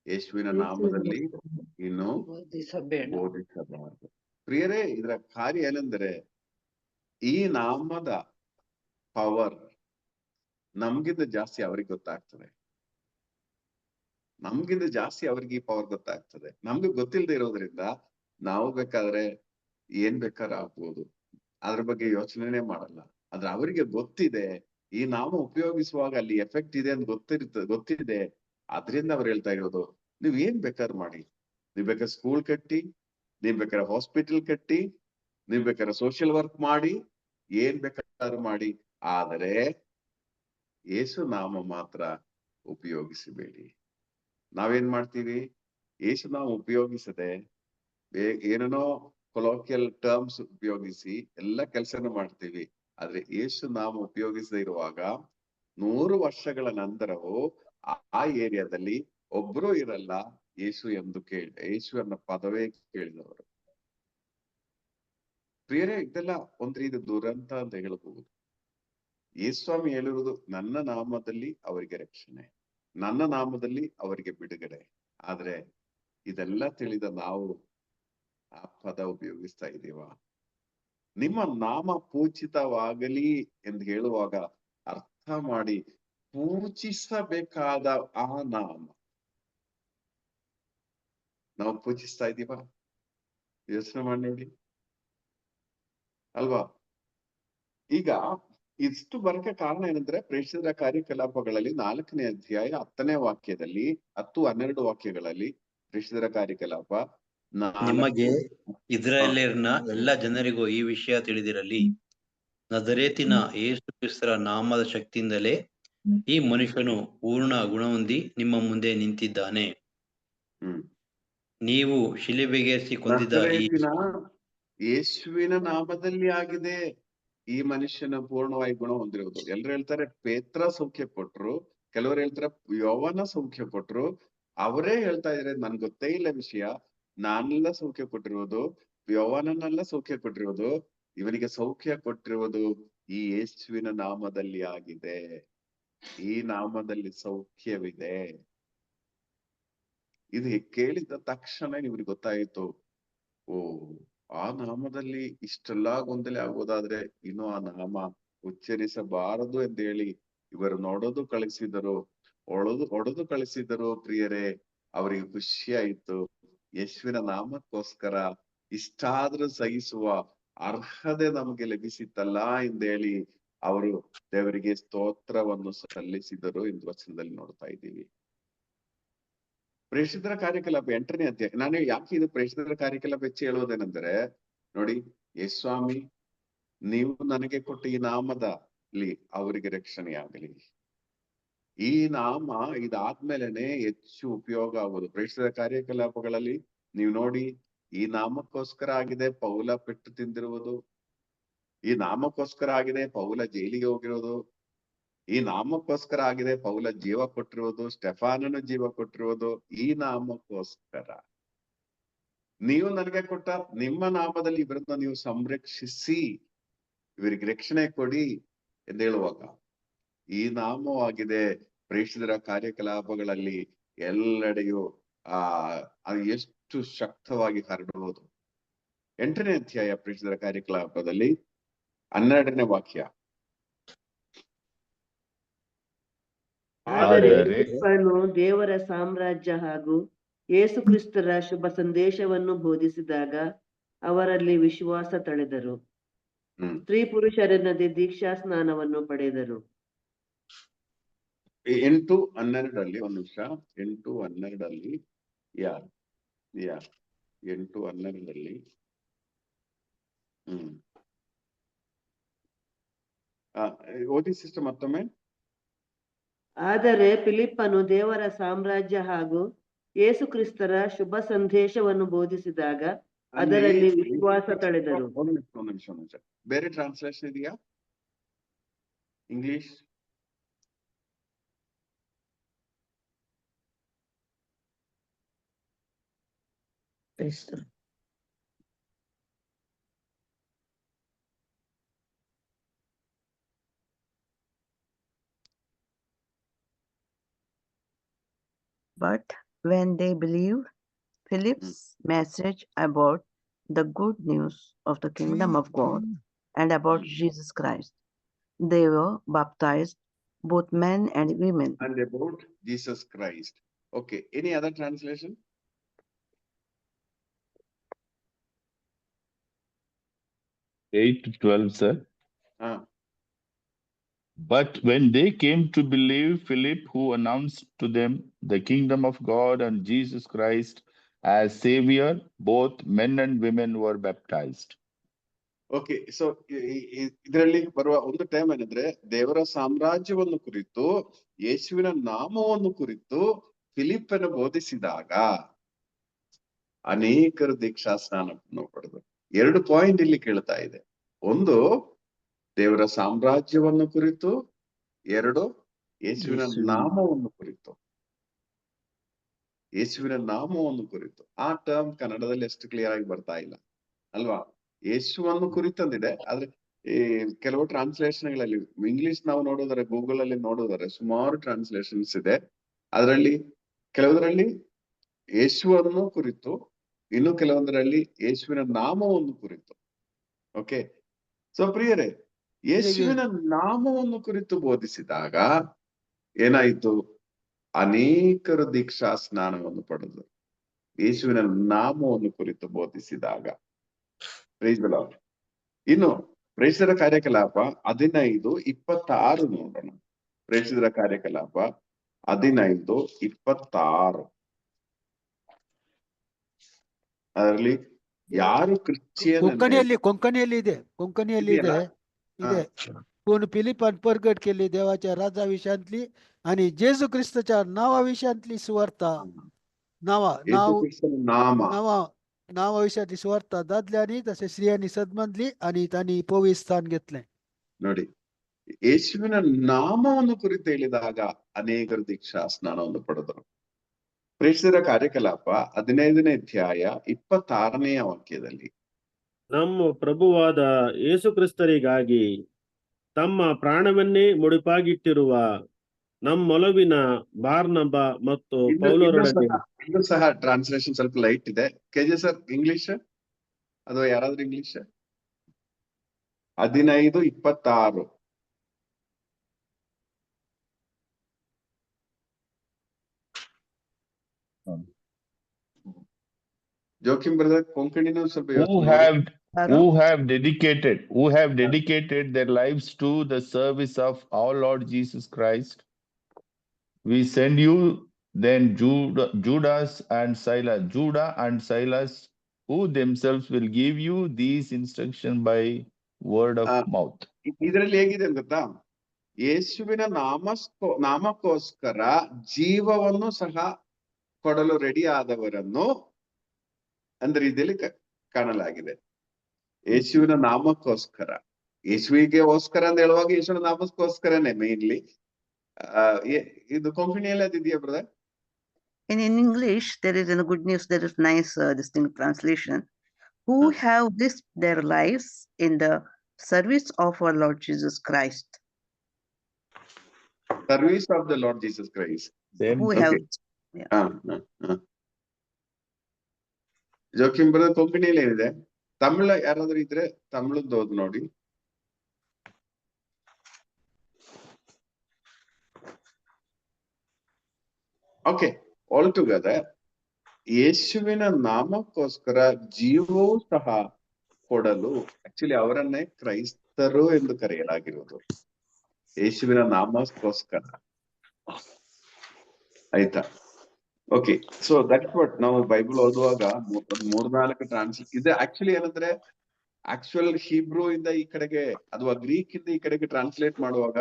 ಯೇಸುವಿನ ನಾಮದಲ್ಲಿ ಇನ್ನು ಬೋಧಿಸಬಾರದು. ಪ್ರಿಯರೇ, ಇದರ ಕಾರ್ಯ ಏನೆಂದರೆ, ಈ ನಾಮದ ಪವರ್ ನಮ್ಗಿಂತ ಜಾಸ್ತಿ ಅವ್ರಿಗೆ ಗೊತ್ತಾಗ್ತದೆ. ನಮ್ಗಿಂತ ಜಾಸ್ತಿ ಅವ್ರಿಗೆ ಈ ಪವರ್ ಗೊತ್ತಾಗ್ತದೆ. ನಮ್ಗೆ ಗೊತ್ತಿಲ್ಲದೆ ಇರೋದ್ರಿಂದ ನಾವು ಬೇಕಾದ್ರೆ ಏನ್ ಬೇಕಾದ್ರೆ ಆಗ್ಬೋದು, ಅದ್ರ ಬಗ್ಗೆ ಯೋಚನೆನೇ ಮಾಡಲ್ಲ. ಆದ್ರೆ ಅವರಿಗೆ ಗೊತ್ತಿದೆ, ಈ ನಾಮ ಉಪಯೋಗಿಸುವಾಗ ಅಲ್ಲಿ ಎಫೆಕ್ಟ್ ಇದೆ ಅಂತ ಗೊತ್ತಿದೆ. ಅದ್ರಿಂದ ಅವ್ರು ಹೇಳ್ತಾ ಇರೋದು, ನೀವ್ ಏನ್ ಬೇಕಾದ್ರೆ ಮಾಡಿ. ನೀವ್ ಬೇಕಾದ್ರೆ ಸ್ಕೂಲ್ ಕಟ್ಟಿ, ನೀವ್ ಬೇಕಾದ್ರೆ ಹಾಸ್ಪಿಟಲ್ ಕಟ್ಟಿ, ನೀವ್ ಬೇಕಾದ್ರೆ ಸೋಷಿಯಲ್ ವರ್ಕ್ ಮಾಡಿ, ಏನ್ ಬೇಕಾದ್ರೂ ಮಾಡಿ, ಆದರೆ ಯೇಸು ನಾಮ ಮಾತ್ರ ಉಪಯೋಗಿಸಬೇಡಿ. ನಾವೇನ್ ಮಾಡ್ತೀವಿ? ಯೇಸು ನಾಮ ಉಪಯೋಗಿಸದೆ ಏನೇನೋ ಕೊಲೋಕಿಯಲ್ ಟರ್ಮ್ಸ್ ಉಪಯೋಗಿಸಿ ಎಲ್ಲ ಕೆಲಸನೂ ಮಾಡ್ತೀವಿ. ಆದ್ರೆ ಯೇಸು ನಾಮ ಉಪಯೋಗಿಸದೇ ಇರುವಾಗ 100 ವರ್ಷಗಳ ನಂತರವೂ ಆ ಏರಿಯಾದಲ್ಲಿ ಒಬ್ರು ಇರಲ್ಲ ಯೇಸು ಎಂದು ಯೇಸು ಅನ್ನೋ ಪದವೇ ಕೇಳಿದವರು. ಪ್ರಿಯರೇ, ಇದೆಲ್ಲ ಒಂದ್ ರೀತಿ ದುರಂತ ಅಂತ ಹೇಳಬಹುದು. ಯೇಸ್ವಾಮಿ ಹೇಳಿರುವುದು, ನನ್ನ ನಾಮದಲ್ಲಿ ಅವರಿಗೆ ರಕ್ಷಣೆ, ನನ್ನ ನಾಮದಲ್ಲಿ ಅವರಿಗೆ ಬಿಡುಗಡೆ. ಆದ್ರೆ ಇದೆಲ್ಲ ತಿಳಿದ ನಾವು ಆ ಪದ ಉಪಯೋಗಿಸ್ತಾ ಇದೀವ? ನಿಮ್ಮ ನಾಮ ಪೂಜಿತವಾಗಲಿ ಎಂದು ಹೇಳುವಾಗ ಅರ್ಥ ಮಾಡಿ, ಪೂಜಿಸಬೇಕಾದ ಆ ನಾಮ ನಾವು ಪೂಜಿಸ್ತಾ ಇದೀವ? ಯೋಚನೆ ಮಾಡಿ ನೋಡಿ ಅಲ್ವಾ? ಈಗ ಇಷ್ಟು ಬರಕ್ಕೆ ಕಾರಣ ಏನಂದ್ರೆ, ಪ್ರೇಷಿತರ ಕಾರ್ಯಕಲಾಪಗಳಲ್ಲಿ 4ನೇ ಅಧ್ಯಾಯ 10ನೇ ವಾಕ್ಯದಲ್ಲಿ 10-12 ವಾಕ್ಯಗಳಲ್ಲಿ ಪ್ರೇಷಿತರ ಕಾರ್ಯಕಲಾಪ ನಿಮಗೆ ಇಸ್ರಾಯೇಲ್ಯರನ್ನ ಎಲ್ಲ ಜನರಿಗೂ ಈ ವಿಷಯ ತಿಳಿದಿರಲಿ, ನಜರೇತಿನ ಯೇಸು ಕ್ರಿಸ್ತರ ನಾಮದ ಶಕ್ತಿಯಿಂದಲೇ ಈ ಮನುಷ್ಯನು ಪೂರ್ಣ ಗುಣಹೊಂದಿ ನಿಮ್ಮ ಮುಂದೆ ನಿಂತಿದ್ದಾನೆ. ನೀವು ಶಿಲುಬೆಗೇರಿಸಿ ಕೊಂದಿದ್ದ ಯೇಸುವಿನ ನಾಮದಲ್ಲಿ ಆಗಿದೆ ಈ ಮನುಷ್ಯನ ಪೂರ್ಣವಾಗಿ ಗುಣ ಹೊಂದಿರುವುದು. ಎಲ್ರು ಹೇಳ್ತಾರೆ ಪೇತ್ರ ಸೌಖ್ಯ ಕೊಟ್ರು, ಕೆಲವರು ಹೇಳ್ತಾರೆ ಯೋವನ ಸೌಖ್ಯ ಕೊಟ್ರು. ಅವರೇ ಹೇಳ್ತಾ ಇದ್ರೆ ನನ್ಗೆ ಗೊತ್ತೇ ಇಲ್ಲ ವಿಷಯ, ನಾನೆಲ್ಲ ಸೌಖ್ಯ ಕೊಟ್ಟಿರುವುದು, ಯೋವನನ್ನೆಲ್ಲ ಸೌಖ್ಯ ಕೊಟ್ಟಿರುವುದು, ಇವನಿಗೆ ಸೌಖ್ಯ ಕೊಟ್ಟಿರುವುದು ಈ ಯೇಸುವಿನ ನಾಮದಲ್ಲಿ ಆಗಿದೆ. ಈ ನಾಮದಲ್ಲಿ ಸೌಖ್ಯವಿದೆ. ಇದು ಕೇಳಿದ ತಕ್ಷಣ ಇವ್ರಿಗೆ ಗೊತ್ತಾಯಿತು, ಓ, ಆ ನಾಮದಲ್ಲಿ ಇಷ್ಟೆಲ್ಲಾ ಗೊಂದಲ ಆಗೋದಾದ್ರೆ ಇನ್ನು ಆ ನಾಮ ಉಚ್ಚರಿಸಬಾರದು ಎಂದು ಹೇಳಿ ಇವರು ಒಡೆದು ಕಳಿಸಿದರು. ಪ್ರಿಯರೇ, ಅವರಿಗೆ ಖುಷಿ ಆಯ್ತು. ಯೇಸುವಿನ ನಾಮಕ್ಕೋಸ್ಕರ ಇಷ್ಟಾದ್ರೂ ಸಹಿಸುವ ಅರ್ಹತೆ ನಮಗೆ ಲಭಿಸಿತ್ತಲ್ಲ ಎಂದೇಳಿ ಅವರು ದೇವರಿಗೆ ಸ್ತೋತ್ರವನ್ನು ಸಲ್ಲಿಸಿದರು ಎಂದು ವಚನದಲ್ಲಿ ನೋಡ್ತಾ ಇದ್ದೀವಿ. ಪ್ರೇಷಿತರ ಕಾರ್ಯಕಲಾಪ 8ನೇ ಅಧ್ಯಾಯ. ನಾನು ಯಾಕೆ ಇದು ಪ್ರೇಷಿತರ ಕಾರ್ಯಕಲಾಪ ಹೆಚ್ಚು ಹೇಳುವುದೇನೆಂದರೆ, ನೋಡಿ, ಯೇಸ್ವಾಮಿ ನೀವು ನನಗೆ ಕೊಟ್ಟ ಈ ನಾಮದಲ್ಲಿ ಅವರಿಗೆ ರಕ್ಷಣೆಯಾಗಲಿ. ಈ ನಾಮ ಇದಾದ್ಮೇಲೆನೆ ಹೆಚ್ಚು ಉಪಯೋಗ ಆಗುವುದು. ಪ್ರೇಷಿತರ ಕಾರ್ಯಕಲಾಪಗಳಲ್ಲಿ ನೀವು ನೋಡಿ, ಈ ನಾಮಕ್ಕೋಸ್ಕರ ಆಗಿದೆ ಪೌಲ ಪೆಟ್ಟು ತಿಂದಿರುವುದು, ಈ ನಾಮಕ್ಕೋಸ್ಕರ ಆಗಿದೆ ಪೌಲ ಜೈಲಿಗೆ ಹೋಗಿರೋದು, ಈ ನಾಮಕ್ಕೋಸ್ಕರ ಆಗಿದೆ ಪೌಲ ಜೀವ ಕೊಟ್ಟಿರುವುದು, ಸ್ಟೆಫಾನನು ಜೀವ ಕೊಟ್ಟಿರುವುದು ಈ ನಾಮಕ್ಕೋಸ್ಕರ. ನೀವು ನನಗೆ ಕೊಟ್ಟ ನಿಮ್ಮ ನಾಮದಲ್ಲಿ ಇವರನ್ನ ನೀವು ಸಂರಕ್ಷಿಸಿ ಇವರಿಗೆ ರಕ್ಷಣೆ ಕೊಡಿ ಎಂದು ಹೇಳುವಾಗ ಈ ನಾಮವಾಗಿದೆ ಪ್ರೇಷಿತರ ಕಾರ್ಯಕಲಾಪಗಳಲ್ಲಿ ಎಲ್ಲೆಡೆಯೂ ಅದು ಎಷ್ಟು ಶಕ್ತವಾಗಿ ಹರಡುವುದು. 8ನೇ ಅಧ್ಯಾಯ ಪ್ರೇಷಿತರ ಕಾರ್ಯಕಲಾಪದಲ್ಲಿ 12ನೇ ವಾಕ್ಯ. ಆದರೆ ಫಿಲಿಪ್ಪನು ದೇವರ ಸಾಮ್ರಾಜ್ಯ ಹಾಗೂ ಯೇಸು ಕ್ರಿಸ್ತರ ಶುಭ ಸಂದೇಶವನ್ನು ಬೋಧಿಸಿದಾಗ ಅವರಲ್ಲಿ ವಿಶ್ವಾಸ ತಳೆದರು. ಸ್ತ್ರೀ ಪುರುಷರೆನ್ನದೆ ದೀಕ್ಷಾ ಸ್ನಾನವನ್ನು ಪಡೆದರು. 8:12 ಒಂದು ನಿಮಿಷ. 8:12 8:12 ಓದಿ ಸಿಸ್ಟರ್ ಮತ್ತೊಮ್ಮೆ. ಆದರೆ ಫಿಲಿಪ್ಪನು ದೇವರ ಸಾಮ್ರಾಜ್ಯ ಹಾಗೂ ಯೇಸು ಕ್ರಿಸ್ತರ ಶುಭ ಸಂದೇಶವನ್ನು ಬೋಧಿಸಿದಾಗ ಅದರಲ್ಲಿ ವಿಶ್ವಾಸ ತಳೆದರು. ಒಂದು ನಿಮಿಷ. ಬೇರೆ ಟ್ರಾನ್ಸ್ಲೇಷನ್ ಇದೆಯಾ English? But when they believed Philip's message about the good news of the kingdom of God and about Jesus Christ, they were baptized, both men and women. And about Jesus Christ. Okay. Any other translation? Eight to 12, sir. But when they came to believe Philip, who announced to them the kingdom of God and Jesus Christ as Savior, both men and women were baptized. Okay, so ಇದರಲ್ಲಿ ಬರುವ ಒಂದು time ಏನಂದ್ರೆ ದೇವರ ಸಾಮ್ರಾಜ್ಯವನ್ನು ಕುರಿತು ಯೇಸುವಿನ ನಾಮವನ್ನು ಕುರಿತು ಫಿಲಿಪ್ಪನ ಬೋಧಿಸಿದಾಗ ಅನೇಕರು ದೀಕ್ಷಾ ಸ್ನಾನವನ್ನು ಪಡೆದರು. 2 ಪಾಯಿಂಟ್ ಇಲ್ಲಿ ಕೇಳ್ತಾ ಇದೆ. ಒಂದು ದೇವರ ಸಾಮ್ರಾಜ್ಯವನ್ನು ಕುರಿತು, 2 ಯೇಸುವಿನ ನಾಮವನ್ನು ಕುರಿತು. ಯೇಸುವಿನ ನಾಮವನ್ನು ಕುರಿತು ಆ ಟರ್ಮ್ ಕನ್ನಡದಲ್ಲಿ ಎಷ್ಟು ಕ್ಲಿಯರ್ ಆಗಿ ಬರ್ತಾ ಇಲ್ಲ ಅಲ್ವಾ? ಯೇಸುವನ್ನು ಕುರಿತಂದಿದೆ, ಆದ್ರೆ ಈ ಕೆಲವು ಟ್ರಾನ್ಸ್ಲೇಷನ್ಗಳಲ್ಲಿ ಇಂಗ್ಲಿಷ್ ನಾವು ನೋಡೋದಾರೆ, ಗೂಗಲ್ ಅಲ್ಲಿ ನೋಡೋದಾರೆ ಸುಮಾರು ಟ್ರಾನ್ಸ್ಲೇಷನ್ಸ್ ಇದೆ. ಅದರಲ್ಲಿ ಕೆಲವುದರಲ್ಲಿ ಯೇಸುವನ್ನು ಕುರಿತು, ಇನ್ನು ಕೆಲವೊಂದರಲ್ಲಿ ಯೇಸುವಿನ ನಾಮವನ್ನು ಕುರಿತು. ಓಕೆ, ಸೊ ಪ್ರಿಯರೇ, ಯೇಸುವಿನ ನಾಮವನ್ನು ಕುರಿತು ಬೋಧಿಸಿದಾಗ ಏನಾಯ್ತು? ಅನೇಕರು ದೀಕ್ಷಾ ಸ್ನಾನವನ್ನು ಪಡೆದರು ಯೇಸುವಿನ ನಾಮವನ್ನು ಕುರಿತು ಬೋಧಿಸಿದಾಗ. Price the lord. ಇನ್ನು ಪ್ರೇಷಿತರ ಕಾರ್ಯಕಲಾಪ 15:26 ನೋಡೋಣ. ಪ್ರೇಷಿತರ ಕಾರ್ಯಕಲಾಪ 15:26. ಅದರಲ್ಲಿ ಯಾರು ಕ್ರಿಶ್ಚಿಯನ್ ಕೊಂಕಣಿಯಲ್ಲಿ ಇದೆ. कोण फिलिपन परगट केली देवाच्या राजाविषयांतली आणि जेजू ख्रिस्ताच्या नावाविषयांतली सुवार्ता नावाविषयातली सुवार्ता दादल्यांनी तसे स्त्रियांनी सदमंदली आणि त्यांनी पवित्र स्थान घेतले. ನೋಡಿ, ಯೇಸುವಿನ ನಾಮವನ್ನು ಕುರಿತು ಹೇಳಿದಾಗ ಅನೇಕರು ದೀಕ್ಷಾ ಸ್ನಾನವನ್ನು ಪಡೆದರು. ಪ್ರೇಷಿತರ ಕಾರ್ಯಕಲಾಪ 15ನೇ ಅಧ್ಯಾಯ 26ನೇ ವಾಕ್ಯದಲ್ಲಿ ನಮ್ಮ ಪ್ರಭುವಾದ ಯೇಸು ಕ್ರಿಸ್ತರಿಗಾಗಿ ತಮ್ಮ ಪ್ರಾಣವನ್ನೇ ಮುಡಿಪಾಗಿಟ್ಟಿರುವ ನಮ್ಮೊಲವಿನ ಬಾರ್ನಬ ಮತ್ತು ಪೌಲರೊಡನೆ. ಇದು ಸಹ ಟ್ರಾನ್ಸ್ಲೇಷನ್ ಸ್ವಲ್ಪ ಲೈಟ್ ಇದೆ. ಕೆಜೆ ಸರ್ ಇಂಗ್ಲಿಷ್ ಅಥವಾ ಯಾರಾದ್ರೂ ಇಂಗ್ಲಿಷ್? 15:26. ಜೋಕಿಂ ಬ್ರದರ್ ಕೊಂಕಣಿನೂ ಸ್ವಲ್ಪ who have dedicated their lives to the service of our Lord Jesus Christ. We send you then Judah and Silas, who themselves will give you these instructions by word of mouth. ಇದರಲ್ಲಿ ಹೇಗಿದೆ ಗೊತ್ತಾ? ಯೇಸುವಿನ ನಾಮಕ್ಕೋಸ್ಕರ ಜೀವವನ್ನು ಸಹ ಕೊಡಲು ready ಆದವರನ್ನು ಅಂದ್ರೆ ರೀತಿಯಲ್ಲಿ ಕಾಣಲಾಗಿದೆ. ಯೇಸುವಿನ ನಾಮಕ್ಕೋಸ್ಕರ, ಯೇಸುವಿಗೆಗೋಸ್ಕರ ಅಂತ ಹೇಳುವಾಗ ಯೇಸುವಿನ ನಾಮಕ್ಕೋಸ್ಕರನೇ ಮೇನ್ಲಿ. ಇದು ಕೊಂಕಣಿಯಲ್ಲಿ ಅದಿದೆಯಾ brother? In English, there is in the Good News, there is nice distinct translation. Who have risked their lives in the service of our Lord Jesus Christ. Service of the Lord Jesus Christ. Who Okay. have ಜೋಕಿಂ ಬರೋದು ಕೊಂಕಣಿಯಲ್ಲಿ ಏನಿದೆ? ತಮಿಳ ಯಾರಾದ್ರೂ ಇದ್ರೆ ತಮಿಳದ್ದು ಓದ್ ನೋಡಿ. Okay, all together ಯೇಸುವಿನ ನಾಮಕ್ಕೋಸ್ಕರ ಜೀವವೂ ಸಹ ಕೊಡಲು, actually ಅವರನ್ನೇ ಕ್ರೈಸ್ತರು ಎಂದು ಕರೆಯಲಾಗಿರುವುದು ಯೇಸುವಿನ ನಾಮಕ್ಕೋಸ್ಕರ. ಆಯ್ತಾ? ಓಕೆ, ಸೊ ದಟ್ಸ್ ವಾಟ್ ನಾವು ಬೈಬಲ್ ಓದುವಾಗ ಮೂರ್ನಾಲ್ಕು ಇದೆ. ಆಕ್ಚುಲಿ ಏನಂದ್ರೆ ಆಕ್ಚುಯಲ್ ಹೀಬ್ರೂ ಇಂದ ಈ ಕಡೆಗೆ ಅಥವಾ ಗ್ರೀಕ್ ಇಂದ ಈ ಕಡೆಗೆ ಟ್ರಾನ್ಸ್ಲೇಟ್ ಮಾಡುವಾಗ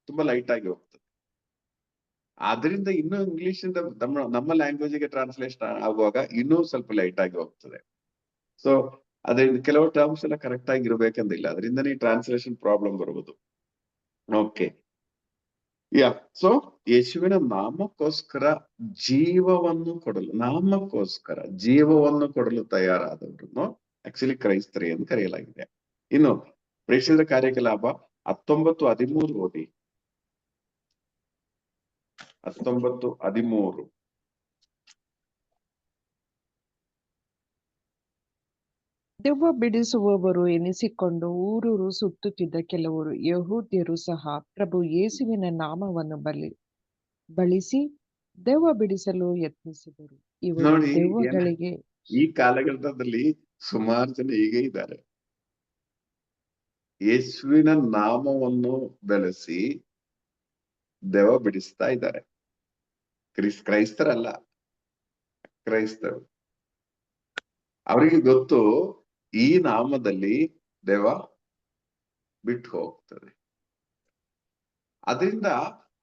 ತುಂಬಾ ಲೈಟ್ ಆಗಿ ಹೋಗ್ತದೆ. ಆದ್ರಿಂದ ಇನ್ನೂ ಇಂಗ್ಲಿಷ್ ಇಂದ ನಮ್ಮ ಲ್ಯಾಂಗ್ವೇಜ್ ಗೆ ಟ್ರಾನ್ಸ್ಲೇಷನ್ ಆಗುವಾಗ ಇನ್ನೂ ಸ್ವಲ್ಪ ಲೈಟ್ ಆಗಿ ಹೋಗ್ತದೆ. ಸೊ ಅದರಿಂದ ಕೆಲವು ಟರ್ಮ್ಸ್ ಎಲ್ಲ ಕರೆಕ್ಟ್ ಆಗಿ ಇರ್ಬೇಕಂದಿಲ್ಲ, ಅದರಿಂದನೇ ಟ್ರಾನ್ಸ್ಲೇಷನ್ ಪ್ರಾಬ್ಲಮ್ ಬರುವುದು. ಓಕೆ, ಸೊ ಯೇಸುವಿನ ನಾಮಕ್ಕೋಸ್ಕರ ಜೀವವನ್ನು ಕೊಡಲು, ನಾಮಕ್ಕೋಸ್ಕರ ಜೀವವನ್ನು ಕೊಡಲು ತಯಾರಾದವರನ್ನು ಆಕ್ಚುಲಿ ಕ್ರೈಸ್ತರು ಎಂದು ಕರೆಯಲಾಗಿದೆ. ಇನ್ನು ಪ್ರೇಷಿತರ ಕಾರ್ಯಕಲಾಪ 19:13 ಓದಿ. 19:13. ದೆವ್ವ ಬಿಡಿಸುವವರು ಎನಿಸಿಕೊಂಡು ಊರೂರು ಸುತ್ತುತ್ತಿದ್ದ ಕೆಲವರು ಯಹೂದ್ಯರು ಸಹ ಪ್ರಭು ಯೇಸುವಿನ ನಾಮವನ್ನು ಬಳಸಿ ದೆವ್ವ ಬಿಡಿಸಲು ಯತ್ನಿಸಿದರು. ಇವರು ದೆವ್ವಗಳಿಗೆ ಈ ಕಾಲಘಟ್ಟದಲ್ಲಿ ಸುಮಾರು ಜನ ಹೀಗೆ ಇದ್ದಾರೆ. ಯೇಸುವಿನ ನಾಮವನ್ನು ಬೆಳೆಸಿ ದೆವ್ವ ಬಿಡಿಸ್ತಾ ಇದ್ದಾರೆ. ಕ್ರೈಸ್ತರಲ್ಲ, ಕ್ರೈಸ್ತರು. ಅವರಿಗೆ ಗೊತ್ತು ಈ ನಾಮದಲ್ಲಿ ದೆವ್ವ ಬಿಟ್ಟು ಹೋಗ್ತದೆ. ಅದರಿಂದ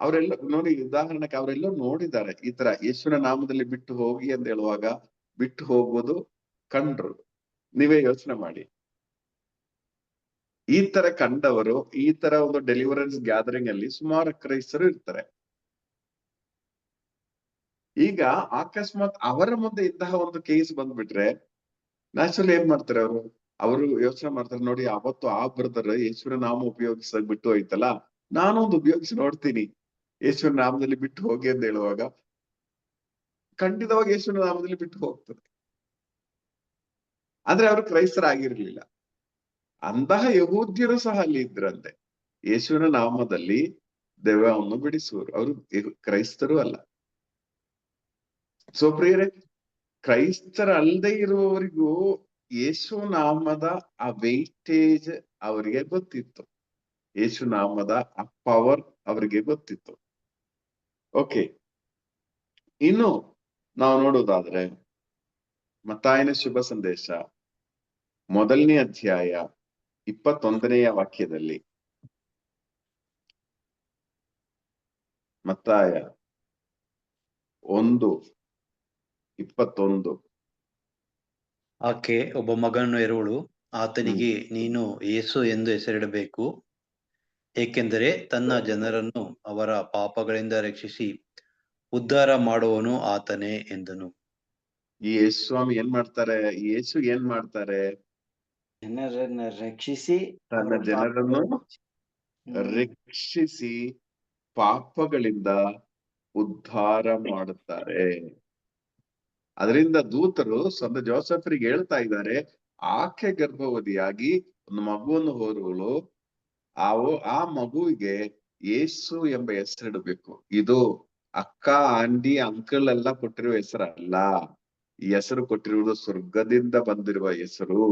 ಅವರೆಲ್ಲ ನೋಡಿ, ಉದಾಹರಣೆಗೆ ಅವರೆಲ್ಲ ನೋಡಿದ್ದಾರೆ ಈ ತರ ಯೇಸುವಿನ ನಾಮದಲ್ಲಿ ಬಿಟ್ಟು ಹೋಗಿ ಅಂತ ಹೇಳುವಾಗ ಬಿಟ್ಟು ಹೋಗುವುದು ಕಂಡ್ರು. ನೀವೇ ಯೋಚನೆ ಮಾಡಿ, ಈ ತರ ಕಂಡವರು, ಈ ತರ ಒಂದು ಡೆಲಿವರೆನ್ಸ್ ಗ್ಯಾದರಿಂಗ್ ಅಲ್ಲಿ ಸುಮಾರು ಕ್ರೈಸ್ತರು ಇರ್ತಾರೆ. ಈಗ ಅಕಸ್ಮಾತ್ ಅವರ ಮುಂದೆ ಇಂತಹ ಒಂದು ಕೇಸ್ ಬಂದ್ಬಿಟ್ರೆ ನ್ಯಾಚುರಲ್ ಏನ್ ಮಾಡ್ತಾರೆ ಅವರು ಯೋಚನೆ ಮಾಡ್ತಾರೆ, ನೋಡಿ ಅವತ್ತು ಆ ಬ್ರದರ್ ಯೇಸುವಿನ ನಾಮ ಉಪಯೋಗಿಸಕ್ ಬಿಟ್ಟು ಹೋಯ್ತಲ್ಲ, ನಾನೊಂದು ಉಪಯೋಗಿಸಿ ನೋಡ್ತೀನಿ ಯೇಸುವಿನ ನಾಮದಲ್ಲಿ ಬಿಟ್ಟು ಹೋಗಿ ಅಂತ ಹೇಳುವಾಗ ಖಂಡಿತವಾಗಿ ಯೇಸುವಿನ ನಾಮದಲ್ಲಿ ಬಿಟ್ಟು ಹೋಗ್ತದೆ. ಆದ್ರೆ ಅವರು ಕ್ರೈಸ್ತರಾಗಿರ್ಲಿಲ್ಲ. ಅಂತಹ ಯಹೂದ್ಯರು ಸಹ ಅಲ್ಲಿ ಇದ್ರಂತೆ, ಯೇಸುವಿನ ನಾಮದಲ್ಲಿ ದೆವ್ವವನ್ನು ಬಿಡಿಸುವರು. ಅವರು ಕ್ರೈಸ್ತರು ಅಲ್ಲ. ಸೊ ಪ್ರಿಯರೇ, ಕ್ರೈಸ್ತರ ಇರುವವರಿಗೂ ಯೇಸು ನಾಮದ ಆ ವೆಯ್ಟೇಜ್ ಅವರಿಗೆ ಗೊತ್ತಿತ್ತು, ಯೇಸು ನಾಮದ ಆ ಪವರ್ ಅವರಿಗೆ ಗೊತ್ತಿತ್ತು. ಓಕೆ, ಇನ್ನು ನಾವು ನೋಡೋದಾದ್ರೆ ಮತ್ತಾಯನ ಶುಭ ಸಂದೇಶ 1ನೇ ಅಧ್ಯಾಯ 21ನೇ ವಾಕ್ಯದಲ್ಲಿ, ಮತ್ತಾಯ 1:21. ಆಕೆ ಒಬ್ಬ ಮಗನನ್ನು ಹೆರುವಳು, ಆತನಿಗೆ ನೀನು ಯೇಸು ಎಂದು ಹೆಸರಿಡಬೇಕು, ಏಕೆಂದರೆ ತನ್ನ ಜನರನ್ನು ಅವರ ಪಾಪಗಳಿಂದ ರಕ್ಷಿಸಿ ಉದ್ಧಾರ ಮಾಡುವವನು ಆತನೇ ಎಂದನು. ಈ ಯೇಸು ಸ್ವಾಮಿ ಏನ್ ಮಾಡ್ತಾರೆ? ಯೇಸು ಏನ್ ಮಾಡ್ತಾರೆ? ಜನರನ್ನ ರಕ್ಷಿಸಿ, ತನ್ನ ಜನರನ್ನು ರಕ್ಷಿಸಿ ಪಾಪಗಳಿಂದ ಉದ್ಧಾರ ಮಾಡುತ್ತಾರೆ. ಅದರಿಂದ ದೂತರು ಸಂತ ಜೋಸೆಫರಿಗೆ ಹೇಳ್ತಾ ಇದ್ದಾರೆ, ಆಕೆ ಗರ್ಭವತಿಯಾಗಿ ಒಂದು ಮಗುವನ್ನು ಹೊರುವಳು, ಆ ಮಗುವಿಗೆ ಯೇಸು ಎಂಬ ಹೆಸರಿಡಬೇಕು. ಇದು ಅಕ್ಕ, ಆಂಟಿ, ಅಂಕಲ್ ಎಲ್ಲ ಕೊಟ್ಟಿರುವ ಹೆಸರಲ್ಲ. ಈ ಹೆಸರು ಕೊಟ್ಟಿರುವುದು ಸ್ವರ್ಗದಿಂದ ಬಂದಿರುವ ಹೆಸರು,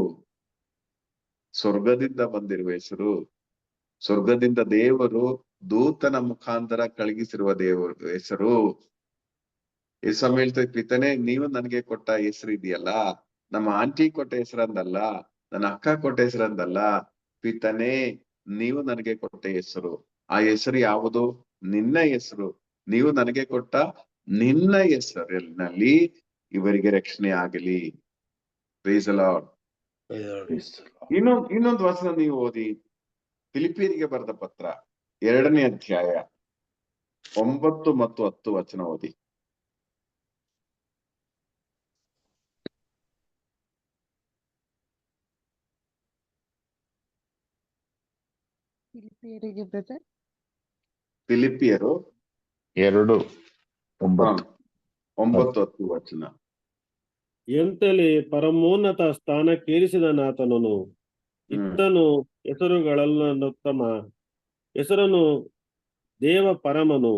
ಸ್ವರ್ಗದಿಂದ ಬಂದಿರುವ ಹೆಸರು. ಸ್ವರ್ಗದಿಂದ ದೇವರು ದೂತನ ಮುಖಾಂತರ ಕಳಗಿಸಿರುವ ದೇವರು ಹೆಸರು. ಯೇಸು ಹೇಳ್ತಾರೆ, ಪಿತನೇ ನೀವು ನನಗೆ ಕೊಟ್ಟ ಹೆಸರು ಇದೆಯಲ್ಲ, ನಮ್ಮ ಆಂಟಿ ಕೊಟ್ಟ ಹೆಸರಂದಲ್ಲ, ನನ್ನ ಅಕ್ಕ ಕೊಟ್ಟ ಹೆಸರಂದಲ್ಲ, ಪಿತನೇ ನೀವು ನನಗೆ ಕೊಟ್ಟ ಹೆಸರು. ಆ ಹೆಸರು ಯಾವುದು? ನಿನ್ನ ಹೆಸರು. ನೀವು ನನಗೆ ಕೊಟ್ಟ ನಿನ್ನ ಹೆಸರಿನಲ್ಲಿ ಇವರಿಗೆ ರಕ್ಷಣೆ ಆಗಲಿ. Praise the Lord. ಇನ್ನೊಂದು ವಚನ ನೀವು ಓದಿ, ಫಿಲಿಪಿಯರಿಗೆ ಬರೆದ ಪತ್ರ 2ನೇ ಅಧ್ಯಾಯ 9 ಮತ್ತು 10 ವಚನ ಓದಿ. ಫಿಲಿಪಿಯರಿಗೆ ಬ್ರದರ್ ಫಿಲಿಪಿಯರು 2:9. 9-10 ವಚನ. ಎಂತಲೇ ಪರಮೋನ್ನತ ಸ್ಥಾನಕ್ಕೇರಿಸಿದನಾತನನು ಇತ್ತನು ಹೆಸರುಗಳನ್ನುತ್ತಮ ಹೆಸರನ್ನು ದೇವ ಪರಮನು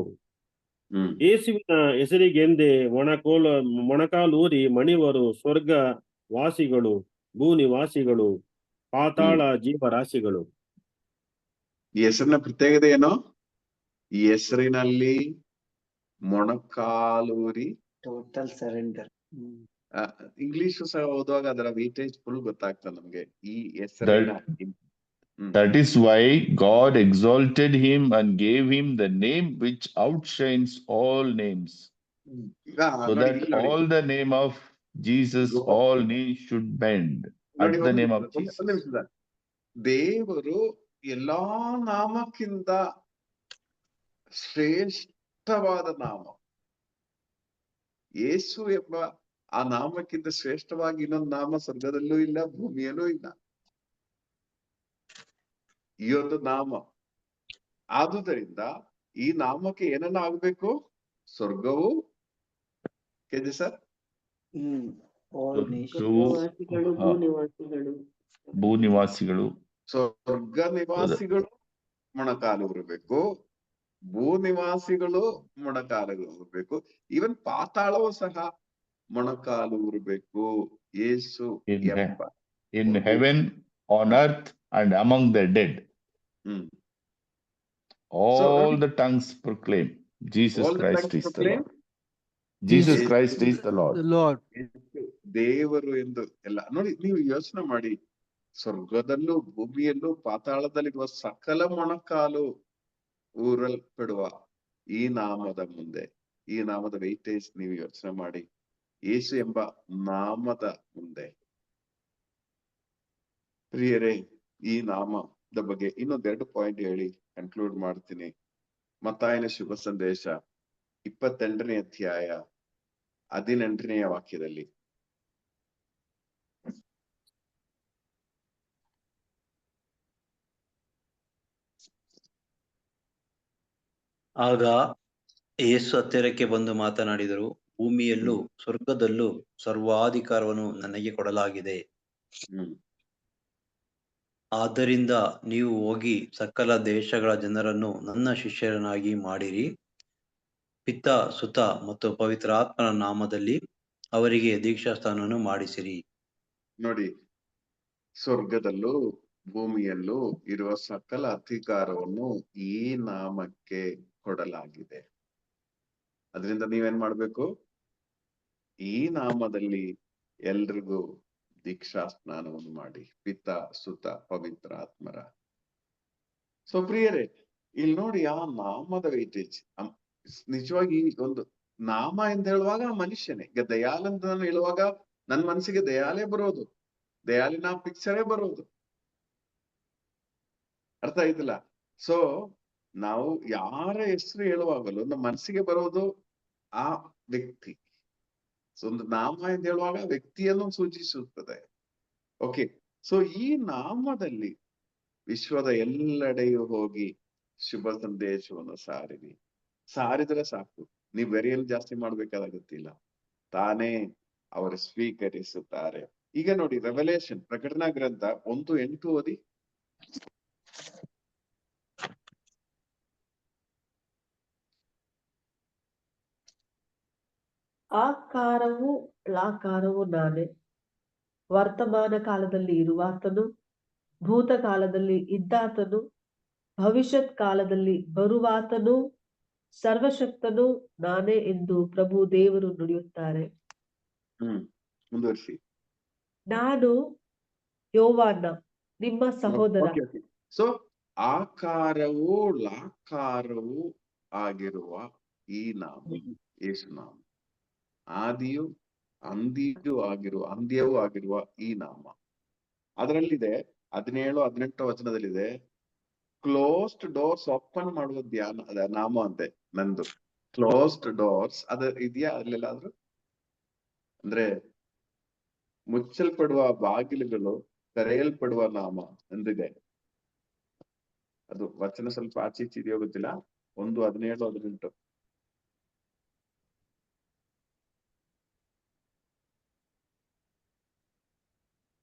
ಯೇಸುವಿನ ಹೆಸರಿಗೆಂದೇ ಮೊಣಕಾಲೂರಿ ಮಣಿವರು ಸ್ವರ್ಗ ವಾಸಿಗಳು, ಭೂನಿವಾಸಿಗಳು, ಪಾತಾಳ ಜೀವರಾಶಿಗಳು. ಈ ಹೆಸರಿನ ಪ್ರತ್ಯೇಕತೆ ಏನು? ಈ ಹೆಸರಿನಲ್ಲಿ ಮೊಣಕಾಲೂರಿ ಟೋಟಲ್ ಸರೆಂಡರ್. ಇಂಗ್ಲಿಷ್ ಸಹ ಓದುವಾಗ ಅದರ ವೇಟೇಜ್ ಫುಲ್ ಗೊತ್ತಾಗ್ತದೆ ನಮ್ಗೆ. ಈ ಹೆಸರಿನ That is why God exalted him and gave him the name which outshines all names, so that all the name of Jesus, all knees should bend at the name of Jesus. ದೇವರು ಎಲ್ಲಾ ನಾಮಕ್ಕಿಂತ ಶ್ರೇಷ್ಠವಾದ ನಾಮ ಯೇಸು ಎಂಬ ಆ ನಾಮಕ್ಕಿಂತ ಶ್ರೇಷ್ಠವಾಗಿ ಇನ್ನೊಂದು ನಾಮ ಸ್ವರ್ಗದಲ್ಲೂ ಇಲ್ಲ, ಭೂಮಿಯಲ್ಲೂ ಇಲ್ಲ. ಈ ಒಂದು ನಾಮ. ಆದುದರಿಂದ ಈ ನಾಮಕ್ಕೆ ಏನನ್ನ ಆಗ್ಬೇಕು? ಸ್ವರ್ಗವು ಸರ್ ಭೂನಿವಾಸಿಗಳು, ಸ್ವರ್ಗ ನಿವಾಸಿಗಳು ಮೊಣಕಾಲೂರಬೇಕು, ಭೂ ನಿವಾಸಿಗಳು ಮೊಣಕಾಲೂರಬೇಕು, ಈವನ್ ಪಾತಾಳವೂ ಸಹ ಮೊಣಕಾಲೂರಬೇಕು. ಯೇಸು in heaven, on earth and among the dead. All the tongues proclaim Jesus Christ is the Lord. Jesus Christ is the Lord. ದೇವರು ಎಂದು ಎಲ್ಲ ನೋಡಿ. ನೀವು ಯೋಚನೆ ಮಾಡಿ, ಸ್ವರ್ಗದಲ್ಲೂ ಭೂಮಿಯಲ್ಲೂ ಪಾತಾಳದಲ್ಲಿರುವ ಸಕಲ ಮೊಣಕಾಲು ಊರಲ್ಪಡುವ ಈ ನಾಮದ ಮುಂದೆ, ಈ ನಾಮದ ವೆಯ್ಟೇಜ್ ನೀವು ಯೋಚನೆ ಮಾಡಿ. ಯೇಸು ಎಂಬ ನಾಮದ ಮುಂದೆ ಪ್ರಿಯರೇ, ಈ ನಾಮದ ಬಗ್ಗೆ ಇನ್ನೊಂದೆರಡು ಪಾಯಿಂಟ್ ಹೇಳಿ ಕನ್ಕ್ಲೂಡ್ ಮಾಡ್ತೀನಿ. ಮತ್ತಾಯನ ಶುಭ ಸಂದೇಶ 28ನೇ ಅಧ್ಯಾಯ 18ನೇ ವಾಕ್ಯದಲ್ಲಿ, ಆಗ ಯೇಸು ಹತ್ತಿರಕ್ಕೆ ಬಂದು ಮಾತನಾಡಿದರು, ಭೂಮಿಯಲ್ಲೂ ಸ್ವರ್ಗದಲ್ಲೂ ಸರ್ವಾಧಿಕಾರವನ್ನು ನನಗೆ ಕೊಡಲಾಗಿದೆ. ಆದ್ದರಿಂದ ನೀವು ಹೋಗಿ ಸಕಲ ದೇಶಗಳ ಜನರನ್ನು ನನ್ನ ಶಿಷ್ಯರನ್ನಾಗಿ ಮಾಡಿರಿ. ಪಿತ, ಸುತ ಮತ್ತು ಪವಿತ್ರಾತ್ಮನ ನಾಮದಲ್ಲಿ ಅವರಿಗೆ ದೀಕ್ಷಾಸ್ನಾನವನ್ನು ಮಾಡಿಸಿರಿ. ನೋಡಿ, ಸ್ವರ್ಗದಲ್ಲೂ ಭೂಮಿಯಲ್ಲೂ ಇರುವ ಸಕಲ ಅಧಿಕಾರವನ್ನು ಈ ನಾಮಕ್ಕೆ ಕೊಡಲಾಗಿದೆ. ಅದರಿಂದ ನೀವೇನ್ ಮಾಡ್ಬೇಕು? ಈ ನಾಮದಲ್ಲಿ ಎಲ್ರಿಗೂ ದೀಕ್ಷಾ ಸ್ನಾನವನ್ನು ಮಾಡಿ, ಪಿತ, ಸುತ, ಪವಿತ್ರ ಆತ್ಮರ. ಸೊ ಪ್ರಿಯರೇ, ಇಲ್ಲಿ ನೋಡಿ ಆ ನಾಮದ ವೇಟೇಜ್. ನಿಜವಾಗಿ ಒಂದು ನಾಮ ಎಂದು ಹೇಳುವಾಗ ಮನುಷ್ಯನೇ. ಈಗ ದಯಾಲ್ ಅಂತ ನಾನು ಹೇಳುವಾಗ ನನ್ ಮನಸ್ಸಿಗೆ ದಯಾಲೇ ಬರೋದು, ದಯಾಲಿನ ಪಿಕ್ಚರೇ ಬರೋದು. ಅರ್ಥ ಆಯ್ತಲ್ಲ? ಸೊ ನಾವು ಯಾರ ಹೆಸರು ಹೇಳುವಾಗಲೂ ನಮ್ಮ ಮನಸ್ಸಿಗೆ ಬರೋದು ಆ ವ್ಯಕ್ತಿ. ಸೊ ಒಂದು ನಾಮ ಎಂದು ಹೇಳುವಾಗ ವ್ಯಕ್ತಿಯನ್ನು ಸೂಚಿಸುತ್ತದೆ. ಓಕೆ, ಸೊ ಈ ನಾಮದಲ್ಲಿ ವಿಶ್ವದ ಎಲ್ಲೆಡೆಯೂ ಹೋಗಿ ಶುಭ ಸಂದೇಶವನ್ನು ಸಾರಿರಿ. ಸಾರಿದ್ರೆ ಸಾಕು, ನೀವು ಬೇರೆಯಲ್ಲಿ ಜಾಸ್ತಿ ಮಾಡ್ಬೇಕಾದಾಗುತ್ತಿಲ್ಲ, ತಾನೇ ಅವರು ಸ್ವೀಕರಿಸುತ್ತಾರೆ. ಈಗ ನೋಡಿ, ರೆವಲೇಷನ್ ಪ್ರಕಟಣಾ ಗ್ರಂಥ 1:8 ಓದಿ. ಆಕಾರವು ಳಕಾರವು ನಾನೇ, ವರ್ತಮಾನ ಕಾಲದಲ್ಲಿ ಇರುವಾತನು, ಭೂತಕಾಲದಲ್ಲಿ ಇದ್ದಾತನು, ಭವಿಷ್ಯತ್ ಕಾಲದಲ್ಲಿ ಬರುವಾತನು, ಸರ್ವಶಕ್ತನು ನಾನೇ ಎಂದು ಪ್ರಭು ದೇವರು ನುಡಿಯುತ್ತಾರೆ. ಮುಂದುವರಿಸಿ. ನಾನು ಯೋವಾನ ನಿಮ್ಮ ಸಹೋದರ. ಸೊ ಆಕಾರವು ಲಾಕಾರವು ಆಗಿರುವ ಈ ನಾಮ ಯೇಸು ನಾಮ, ಆದಿಯು ಅಂದಿಯೂ ಆಗಿರುವ ಈ ನಾಮ. ಅದರಲ್ಲಿದೆ 17-18 ವಚನದಲ್ಲಿದೆ, ಕ್ಲೋಸ್ಡ್ ಡೋರ್ಸ್ ಓಪನ್ ಮಾಡುವ ಧ್ಯಾನ ನಾಮ ಅಂತೆ. ನಂದು ಕ್ಲೋಸ್ಡ್ ಡೋರ್ಸ್ ಅದ ಇದೆಯಾ ಅಲ್ಲೆಲ್ಲಾದ್ರೂ? ಅಂದ್ರೆ ಮುಚ್ಚಲ್ಪಡುವ ಬಾಗಿಲುಗಳು ತೆರೆಯಲ್ಪಡುವ ನಾಮ ಎಂದಿದೆ. ಅದು ವಚನ ಸ್ವಲ್ಪ ಆಚೆ ಈಚೆ ಇದೆಯೋ ಗೊತ್ತಿಲ್ಲ. 1:17-18.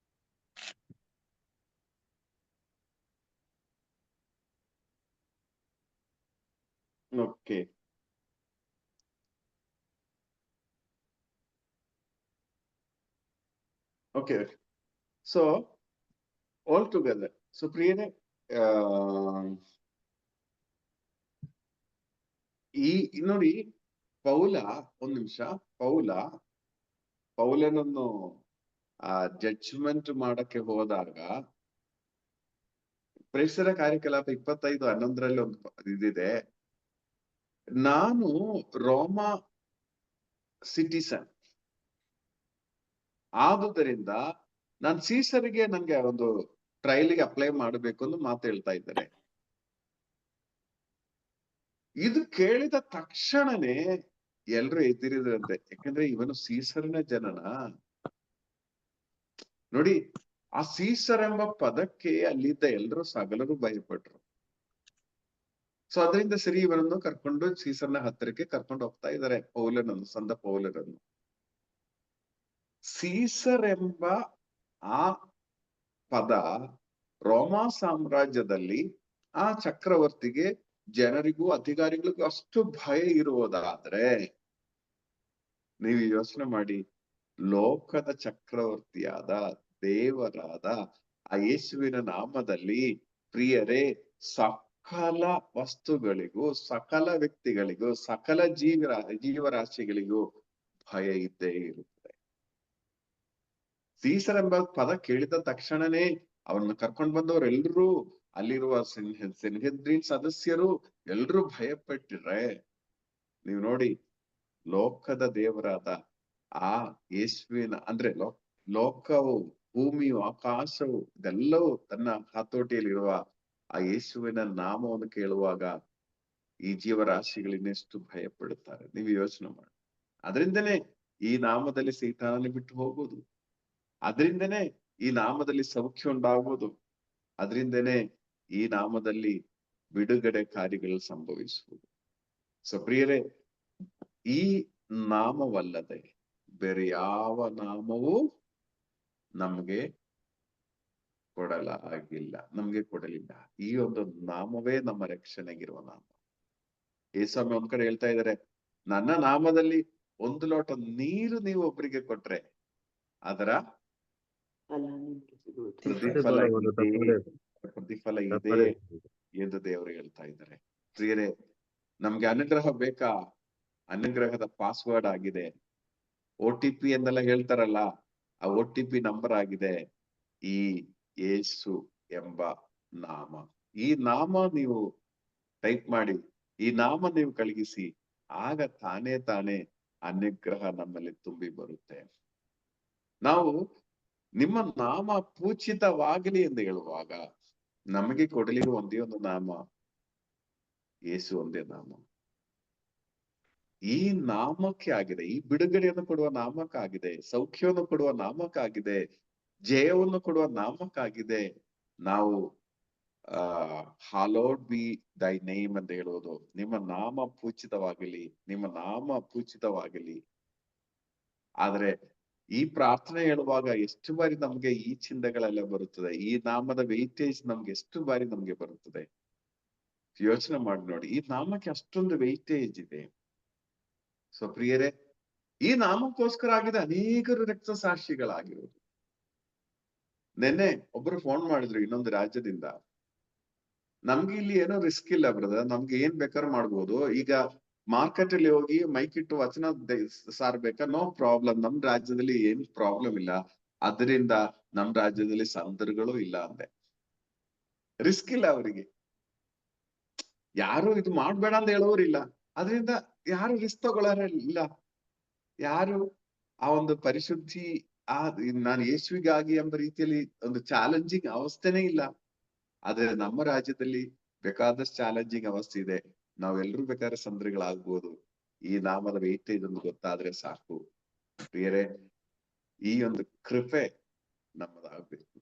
Okay, okay. So all together, so ಪ್ರಿಯರೇ, ಈ ನೋಡಿ, ಒಂದ್ ನಿಮಿಷ, ಪೌಲನನ್ನು ಜಡ್ಜ್ಮೆಂಟ್ ಮಾಡಕ್ಕೆ ಹೋದಾಗ ಪ್ರೇಷರ ಕಾರ್ಯಕಲಾಪ 25:11 ಒಂದು ಇದಿದೆ, ನಾನು ರೋಮ ಸಿಟಿಸನ್ ಆದುದರಿಂದ ನಾನು ಸೀಸರಿಗೆ ನಂಗೆ ಒಂದು ಟ್ರಯಲ್ಗೆ ಅಪ್ಲೈ ಮಾಡಬೇಕು ಅಂತ ಮಾತು ಹೇಳ್ತಾ ಇದ್ದಾರೆ. ಇದು ಕೇಳಿದ ತಕ್ಷಣನೇ ಎಲ್ರು ಎದ್ದಿರಿದ್ರಂತೆ, ಯಾಕಂದ್ರೆ ಇವನು ಸೀಸರ್ನ ಜನನ. ನೋಡಿ, ಆ ಸೀಸರ್ ಎಂಬ ಪದಕ್ಕೆ ಅಲ್ಲಿದ್ದ ಎಲ್ರು ಸಗಲರು ಭಯಪಟ್ರು. ಸೊ ಅದರಿಂದ ಸರಿ ಇವನನ್ನು ಕರ್ಕೊಂಡು ಸೀಸರ್ನ ಹತ್ತಿರಕ್ಕೆ ಕರ್ಕೊಂಡು ಹೋಗ್ತಾ ಇದ್ದಾರೆ, ಸಂತ ಪೌಲನನ್ನು. ಸೀಸರ್ ಎಂಬ ಆ ಪದ ರೋಮಾ ಸಾಮ್ರಾಜ್ಯದಲ್ಲಿ ಆ ಚಕ್ರವರ್ತಿಗೆ, ಜನರಿಗೂ ಅಧಿಕಾರಿಗಳಿಗೂ ಅಷ್ಟು ಭಯ ಇರುವುದಾದ್ರೆ, ನೀವು ಯೋಚನೆ ಮಾಡಿ, ಲೋಕದ ಚಕ್ರವರ್ತಿಯಾದ ದೇವರಾದ ಆ ಯೇಸುವಿನ ನಾಮದಲ್ಲಿ ಪ್ರಿಯರೇ, ಸಕಲ ವಸ್ತುಗಳಿಗೂ, ಸಕಲ ವ್ಯಕ್ತಿಗಳಿಗೂ, ಸಕಲ ಜೀವರಾಶಿಗಳಿಗೂ ಭಯ ಇದ್ದೇ ಇರುತ್ತದೆ. ಸೀಸರ್ ಎಂಬ ಪದ ಕೇಳಿದ ತಕ್ಷಣನೇ ಅವನ್ನ ಕರ್ಕೊಂಡು ಬಂದವರೆಲ್ಲರೂ, ಅಲ್ಲಿರುವ ಸೆನ್ಹೆದ್ರಿನ್ ಸದಸ್ಯರು ಎಲ್ರೂ ಭಯಪಟ್ಟಿದ್ರೆ, ನೀವು ನೋಡಿ, ಲೋಕದ ದೇವರಾದ ಆ ಯೇಸುವಿನ, ಅಂದ್ರೆ ಲೋಕವು, ಭೂಮಿಯು, ಆಕಾಶವು, ಇದೆಲ್ಲವೂ ತನ್ನ ಹತೋಟಿಯಲ್ಲಿರುವ ಆ ಯೇಸುವಿನ ನಾಮವನ್ನು ಕೇಳುವಾಗ ಈ ಜೀವರಾಶಿಗಳಿನ್ನೆಷ್ಟು ಭಯ ಪಡುತ್ತಾರೆ, ನೀವು ಯೋಚನೆ ಮಾಡಿ. ಅದರಿಂದನೇ ಈ ನಾಮದಲ್ಲಿ ಸೈತಾನನ ಬಿಟ್ಟು ಹೋಗುವುದು, ಅದರಿಂದನೇ ಈ ನಾಮದಲ್ಲಿ ಸೌಖ್ಯ ಉಂಟಾಗುವುದು, ಅದರಿಂದನೇ ಈ ನಾಮದಲ್ಲಿ ಬಿಡುಗಡೆ ಕಾರ್ಯಗಳು ಸಂಭವಿಸುವುದು. ಸೊ ಪ್ರಿಯರೇ, ಈ ನಾಮವಲ್ಲದೆ ಬೇರೆ ಯಾವ ನಾಮವೂ ನಮ್ಗೆ ಕೊಡಲಿಲ್ಲ. ಈ ಒಂದು ನಾಮವೇ ನಮ್ಮ ರಕ್ಷಣೆಗಿರುವ ನಾಮ. ಯೇಸು ಒಂದ್ ಕಡೆ ಹೇಳ್ತಾ ಇದ್ದಾರೆ, ನನ್ನ ನಾಮದಲ್ಲಿ 1 ಲೋಟ ನೀರು ನೀವು ಒಬ್ಬರಿಗೆ ಕೊಟ್ರೆ ಅದರ ಪ್ರತಿಫಲ ಇದೆ ಎಂದು ದೇವರು ಹೇಳ್ತಾ ಇದ್ದಾರೆ. ಪ್ರಿಯರೇ, ನಮ್ಗೆ ಅನುಗ್ರಹ ಬೇಕಾ? ಅನುಗ್ರಹದ ಪಾಸ್ವರ್ಡ್ ಆಗಿದೆ, OTP ಎಂದೆಲ್ಲ ಹೇಳ್ತಾರಲ್ಲ, ಆ OTP ನಂಬರ್ ಆಗಿದೆ ಈ ಯೇಸು ಎಂಬ ನಾಮ. ಈ ನಾಮ ನೀವು ಟೈಪ್ ಮಾಡಿ, ಈ ನಾಮ ನೀವು ಕಳುಹಿಸಿ, ಆಗ ತಾನೇ ಅನುಗ್ರಹ ನಮ್ಮಲ್ಲಿ ತುಂಬಿ ಬರುತ್ತೆ. ನಾವು ನಿಮ್ಮ ನಾಮ ಪೂಜಿತವಾಗಲಿ ಎಂದು ಹೇಳುವಾಗ ನಮಗೆ ಕೊಡಲಿರುವ ಒಂದೇ ಒಂದು ನಾಮ, ಯೇಸು ಒಂದೇ ನಾಮ. ಈ ನಾಮಕ್ಕೆ ಆಗಿದೆ, ಈ ಬಿಡುಗಡೆಯನ್ನು ಕೊಡುವ ನಾಮಕ್ಕಾಗಿದೆ, ಸೌಖ್ಯವನ್ನು ಕೊಡುವ ನಾಮಕ್ಕಾಗಿದೆ, ಜಯವನ್ನು ಕೊಡುವ ನಾಮಕ್ಕಾಗಿದೆ ನಾವು ಹಾಲೋಡ್ ಬಿ ದೈ ನೇಮ್ ಅಂತ ಹೇಳುವುದು. ನಿಮ್ಮ ನಾಮ ಪೂಜಿತವಾಗಲಿ, ನಿಮ್ಮ ನಾಮ ಪೂಜಿತವಾಗಲಿ. ಆದ್ರೆ ಈ ಪ್ರಾರ್ಥನೆ ಹೇಳುವಾಗ ಎಷ್ಟು ಬಾರಿ ನಮ್ಗೆ ಈ ಚಿಂತೆಗಳೆಲ್ಲ ಬರುತ್ತದೆ, ಈ ನಾಮದ ವೆಯ್ಟೇಜ್ ನಮ್ಗೆ ಎಷ್ಟು ಬಾರಿ ನಮ್ಗೆ ಬರುತ್ತದೆ, ಯೋಚನೆ ಮಾಡಿ ನೋಡಿ. ಈ ನಾಮಕ್ಕೆ ಅಷ್ಟೊಂದು ವೆಯ್ಟೇಜ್ ಇದೆ. ಸೊ ಪ್ರಿಯರೇ, ಈ ನಾಮಕ್ಕೋಸ್ಕರ ಆಗಿದೆ ಅನೇಕರು ರಕ್ತ ಸಾಕ್ಷಿಗಳಾಗಿರುವುದು. ನೆನ್ನೆ ಒಬ್ರು ಫೋನ್ ಮಾಡಿದ್ರು ಇನ್ನೊಂದು ರಾಜ್ಯದಿಂದ, ನಮ್ಗೆ ಇಲ್ಲಿ ಏನೋ ರಿಸ್ಕ್ ಇಲ್ಲ ಬ್ರದರ್, ನಮ್ಗೆ ಏನ್ ಬೇಕಾದ್ರೂ ಮಾಡ್ಬೋದು, ಈಗ ಮಾರ್ಕೆಟ್ ಅಲ್ಲಿ ಹೋಗಿ ಮೈಕ್ ಇಟ್ಟು ವಚನ ಸಾರ್ಬೇಕಾ? ನೋ ಪ್ರಾಬ್ಲಮ್, ನಮ್ ರಾಜ್ಯದಲ್ಲಿ ಏನ್ ಪ್ರಾಬ್ಲಮ್ ಇಲ್ಲ, ಅದರಿಂದ ನಮ್ ರಾಜ್ಯದಲ್ಲಿ ಸಂತರುಗಳು ಇಲ್ಲ ಅಂದೆ. ರಿಸ್ಕ್ ಇಲ್ಲ ಅವರಿಗೆ, ಯಾರು ಇದು ಮಾಡ್ಬೇಡ ಅಂತ ಹೇಳೋರಿಲ್ಲ, ಅದರಿಂದ ಯಾರು ರಿಸ್ಕ್ ತಗೊಳ್ಳೋರಿಲ್ಲ. ಯಾರು ಆ ಒಂದು ಪರಿಶುದ್ಧಿ, ನಾನು ಯೇಸುವಿಗಾಗಿ ಎಂಬ ರೀತಿಯಲ್ಲಿ ಒಂದು ಚಾಲೆಂಜಿಂಗ್ ಅವಸ್ಥೆನೇ ಇಲ್ಲ. ಆದ್ರೆ ನಮ್ಮ ರಾಜ್ಯದಲ್ಲಿ ಬೇಕಾದಷ್ಟು ಚಾಲೆಂಜಿಂಗ್ ಅವಸ್ಥೆ ಇದೆ. ನಾವೆಲ್ಲರೂ ಬೇಕಾದ್ರೆ ಸಂತರುಗಳಾಗ್ಬೋದು. ಈ ನಾಮದ ವೆಯ್ಟೇಜ್ ಒಂದು ಗೊತ್ತಾದ್ರೆ ಸಾಕು. ಪ್ರಿಯರೇ, ಈ ಒಂದು ಕೃಪೆ ನಮ್ಮದಾಗ್ಬೇಕು.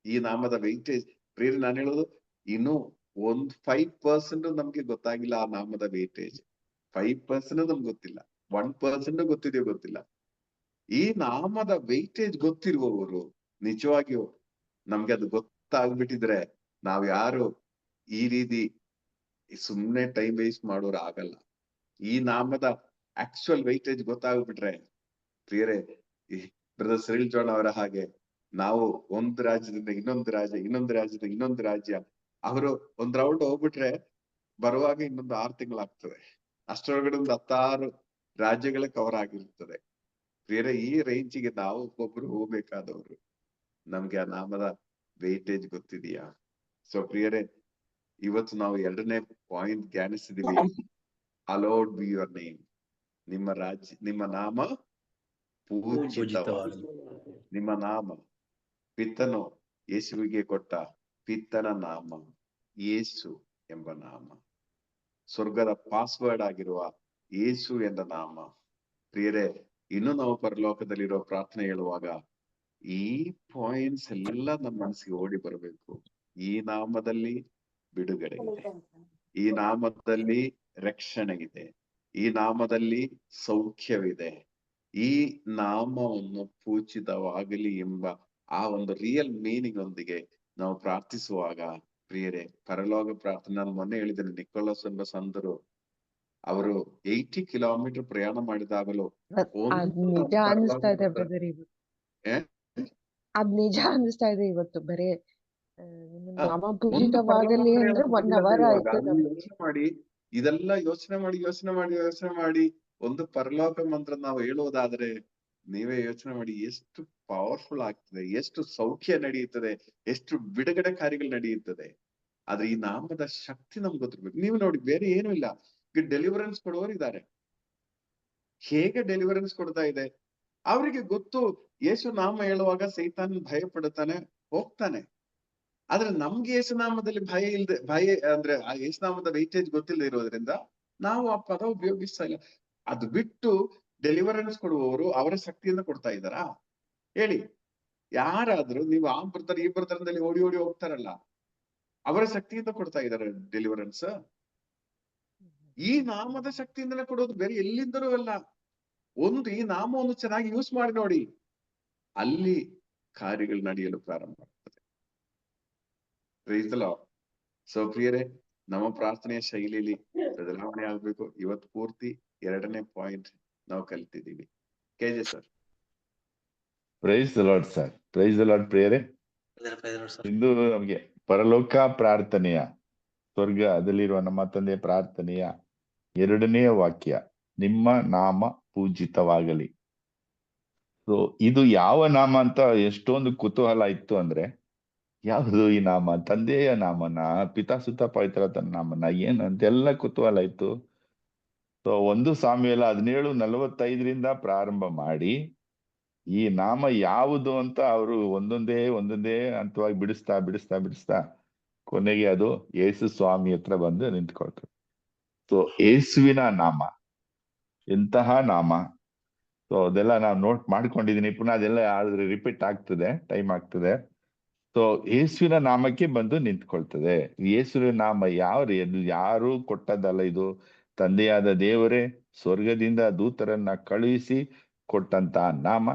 ಈ ನಾಮದ ವೆಯ್ಟೇಜ್, ಪ್ರಿಯರೇ, ನಾನು ಹೇಳೋದು, ಇನ್ನು ಒಂದು 5% ನಮ್ಗೆ ಗೊತ್ತಾಗಿಲ್ಲ ಆ ನಾಮದ ವೇಟೇಜ್. 5% ನಮ್ಗೆ ಗೊತ್ತಿಲ್ಲ, 1% ಗೊತ್ತಿದೆಯೋ ಗೊತ್ತಿಲ್ಲ. ಈ ನಾಮದ ವೇಟೇಜ್ ಗೊತ್ತಿರುವವರು ನಿಜವಾಗಿಯೂ ನಮ್ಗೆ ಅದು ಗೊತ್ತಾಗ್ಬಿಟ್ಟಿದ್ರೆ ನಾವ್ ಯಾರು ಈ ರೀತಿ ಸುಮ್ನೆ ಟೈಮ್ ವೇಸ್ಟ್ ಮಾಡೋರು ಆಗಲ್ಲ. ಈ ನಾಮದ ಆಕ್ಚುಯಲ್ ವೆಯ್ಟೇಜ್ ಗೊತ್ತಾಗ್ಬಿಟ್ರೆ ಪ್ರಿಯರೇ, ಈ ಬ್ರದರ್ ಸಿರಿಲ್ ಜಾನ್ ಅವರ ಹಾಗೆ ನಾವು ಒಂದು ರಾಜ್ಯದಿಂದ ಇನ್ನೊಂದು ರಾಜ್ಯ, ಇನ್ನೊಂದು ರಾಜ್ಯದಿಂದ ಇನ್ನೊಂದು ರಾಜ್ಯ, ಅವರು ಒಂದ್ ರೌಂಡ್ ಹೋಗ್ಬಿಟ್ರೆ ಬರುವಾಗ ಇನ್ನೊಂದು 6 ತಿಂಗಳಾಗ್ತದೆ. ಅಷ್ಟರೊಳಗಡೆ ಒಂದು 16 ರಾಜ್ಯಗಳೇ ಕವರ್ ಆಗಿರ್ತದೆ. ಪ್ರಿಯರೇ, ಈ ರೇಂಜಿಗೆ ನಾವು ಒಬ್ಬೊಬ್ರು ಹೋಗ್ಬೇಕಾದವರು. ನಮ್ಗೆ ಆ ನಾಮದ ವೇಟೇಜ್ ಗೊತ್ತಿದೆಯಾ? ಸೊ ಪ್ರಿಯರೇ, ಇವತ್ತು ನಾವು 2ನೇ ಪಾಯಿಂಟ್ ಧ್ಯಾನಿಸಿದೀವಿ. Hallowed be your name. ನಿಮ್ಮ ನಾಮ ಪೂಜಿತವಾಗಲಿ. ನಿಮ್ಮ ನಾಮ, ಪಿತನು ಯೇಸುವಿಗೆ ಕೊಟ್ಟ ಪಿತನ ನಾಮ ಯೇಸು ಎಂಬ ನಾಮ, ಸ್ವರ್ಗದ ಪಾಸ್ವರ್ಡ್ ಆಗಿರುವ ಯೇಸು ಎಂದ ನಾಮ. ಪ್ರಿಯರೇ, ಇನ್ನು ನಾವು ಪರಲೋಕದಲ್ಲಿರೋ ಪ್ರಾರ್ಥನೆ ಹೇಳುವಾಗ ಈ ಪಾಯಿಂಟ್ಸ್ ಎಲ್ಲ ನಮ್ಮ ಮನಸ್ಸಿಗೆ ಓಡಿ ಬರಬೇಕು. ಈ ನಾಮದಲ್ಲಿ ಬಿಡುಗಡೆ ಇದೆ, ಈ ನಾಮದಲ್ಲಿ ರಕ್ಷಣೆ ಇದೆ, ಈ ನಾಮದಲ್ಲಿ ಸೌಖ್ಯವಿದೆ, ಈ ನಾಮವನ್ನು ಪೂಜಿತವಾಗಲಿ ಎಂಬ ಆ ಒಂದು ರಿಯಲ್ ಮೀನಿಂಗ್ ಒಂದಿಗೆ ನಾವು ಪ್ರಾರ್ಥಿಸುವಾಗ ಪ್ರಿಯರೇ, ಪರಲೋಕ ಪ್ರಾರ್ಥನೆ, ನಾನು ಮೊನ್ನೆ ಹೇಳಿದ್ದೇನೆ, ನಿಕೋಲಸ್ ಎಂಬ ಸಂತರು ಅವರು 80 ಕಿಲೋಮೀಟರ್ ಪ್ರಯಾಣ ಮಾಡಿದಾಗಲೂ ನಿಜ ಅನಿಸ್ತಾ ಇದೆ ಬ್ರದರ್ ಇವತ್ತು. ಅದ್ ನಿಜ ಅನಿಸ್ತಾ ಇದೆ ಇವತ್ತು. ಬರೇ ನಾಮ ಪೂಜಿತವಾಗಲಿ ಅಂದ್ರೆ 1 ಅವರ್ ಆಯ್ತು. ಯೋಚನೆ ಮಾಡಿ, ಇದೆಲ್ಲ ಯೋಚನೆ ಮಾಡಿ ಒಂದು ಪರಲೋಕ ಮಂತ್ರ ನಾವು ಹೇಳುವುದಾದ್ರೆ ನೀವೇ ಯೋಚನೆ ಮಾಡಿ ಎಷ್ಟು ಪವರ್ಫುಲ್ ಆಗ್ತದೆ, ಎಷ್ಟು ಸೌಖ್ಯ ನಡೆಯುತ್ತದೆ, ಎಷ್ಟು ಬಿಡುಗಡೆ ಕಾರ್ಯಗಳು ನಡೆಯುತ್ತದೆ. ಆದ್ರೆ ಈ ನಾಮದ ಶಕ್ತಿ ನಮ್ಗೆ ಗೊತ್ತಿರ್ಬೇಕು. ನೀವು ನೋಡಿ, ಬೇರೆ ಏನು ಇಲ್ಲ. ಈಗ ಡೆಲಿವರೆನ್ಸ್ ಕೊಡುವವರು ಇದ್ದಾರೆ. ಹೇಗೆ ಡೆಲಿವರೆನ್ಸ್ ಕೊಡ್ತಾ ಇದೆ ಅವರಿಗೆ ಗೊತ್ತು. ಯೇಸು ನಾಮ ಹೇಳುವಾಗ ಸೈತಾನ್ ಭಯ ಪಡುತ್ತಾನೆ, ಹೋಗ್ತಾನೆ. ಆದ್ರೆ ನಮ್ಗೆ ಯೇಸುನಾಮದಲ್ಲಿ ಭಯ ಅಂದ್ರೆ ಆ ಯೇಸುನಾಮದ ವೈಟೇಜ್ ಗೊತ್ತಿಲ್ಲದೆ ಇರೋದ್ರಿಂದ ನಾವು ಆ ಪದ ಉಪಯೋಗಿಸ್ತಾ ಇಲ್ಲ. ಅದು ಬಿಟ್ಟು ಡೆಲಿವರೆನ್ಸ್ ಕೊಡುವವರು ಅವರ ಶಕ್ತಿಯಿಂದ ಕೊಡ್ತಾ ಇದ್ದಾರಾ ಹೇಳಿ? ಯಾರಾದ್ರೂ ನೀವು ಆ ಬರ್ತಾರೆ ಈ ಬರ್ತಾರಲ್ಲಿ ಓಡಿ ಹೋಗ್ತಾರಲ್ಲ, ಅವರ ಶಕ್ತಿಯಿಂದ ಕೊಡ್ತಾ ಇದ್ದಾರೆ ಡೆಲಿವರೆನ್ಸ್? ಈ ನಾಮದ ಶಕ್ತಿಯಿಂದಲೇ ಕೊಡೋದು, ಬೇರೆ ಎಲ್ಲಿಂದಲೂ ಅಲ್ಲ. ಒಂದು ಈ ನಾಮವನ್ನು ಚೆನ್ನಾಗಿ ಯೂಸ್ ಮಾಡಿ ನೋಡಿ, ಅಲ್ಲಿ ಕಾರ್ಯಗಳು ನಡೆಯಲು ಪ್ರಾರಂಭ ಆಗ್ತದೆ. Price the lord. ಸೊ ಪ್ರಿಯರೇ, ನಮ್ಮ ಪ್ರಾರ್ಥನೆಯ ಶೈಲಿಯಲ್ಲಿ ಬದಲಾವಣೆ ಆಗ್ಬೇಕು. ಇವತ್ತು ಪೂರ್ತಿ 2ನೇ ಪಾಯಿಂಟ್ ನಾವು ಕಲಿತಿದ್ದೀವಿ. KJ sir. Praise the Lord sir. Praise the Lord ಪ್ರಿಯರೇ. ಇಂದು ನಮಗೆ ಪರಲೋಕ ಪ್ರಾರ್ಥನೆಯ, ಸ್ವರ್ಗದಲ್ಲಿರುವ ನಮ್ಮ ತಂದೆ ಪ್ರಾರ್ಥನೆಯ 2ನೇ ವಾಕ್ಯ, ನಿಮ್ಮ ನಾಮ ಪೂಜಿತವಾಗಲಿ. ಸೊ ಇದು ಯಾವ ನಾಮ ಅಂತ ಎಷ್ಟೊಂದು ಕುತೂಹಲ ಇತ್ತು ಅಂದ್ರೆ, ಯಾವುದು ಈ ನಾಮ? ತಂದೆಯ ನಾಮನ, ಪಿತಾ ಸುತ ಪವಿತ್ರಾತ್ಮನ ನಾಮನ, ಏನಂತೆಲ್ಲ ಕುತೂಹಲ ಇತ್ತು. ಸೊ 1 ಸಾಮ್ಯುಯೇಲ 17:45 ಪ್ರಾರಂಭ ಮಾಡಿ ಈ ನಾಮ ಯಾವುದು ಅಂತ ಅವರು ಒಂದೊಂದೇ ಹಂತವಾಗಿ ಬಿಡಿಸ್ತಾ ಕೊನೆಗೆ ಅದು ಯೇಸು ಸ್ವಾಮಿ ಹತ್ರ ಬಂದು ನಿಂತ್ಕೊಳ್ತಾರೆ. ಸೊ ಯೇಸುವಿನ ನಾಮ ಎಂತಹ ನಾಮ! ಸೊ ಅದೆಲ್ಲ ನಾವು ನೋಟ್ ಮಾಡ್ಕೊಂಡಿದೀನಿ. ಪುನಃ ಅದೆಲ್ಲ ಆದ್ರೆ ರಿಪೀಟ್ ಆಗ್ತದೆ, ಟೈಮ್ ಆಗ್ತದೆ. ಸೊ ಯೇಸುವಿನ ನಾಮಕ್ಕೆ ಬಂದು ನಿಂತ್ಕೊಳ್ತದೆ. ಯೇಸುವಿನ ನಾಮ ಯಾರು ಕೊಟ್ಟದ್ದಲ್ಲ, ಇದು ತಂದೆಯಾದ ದೇವರೇ ಸ್ವರ್ಗದಿಂದ ದೂತರನ್ನ ಕಳುಹಿಸಿ ಕೊಟ್ಟಂತ ನಾಮ.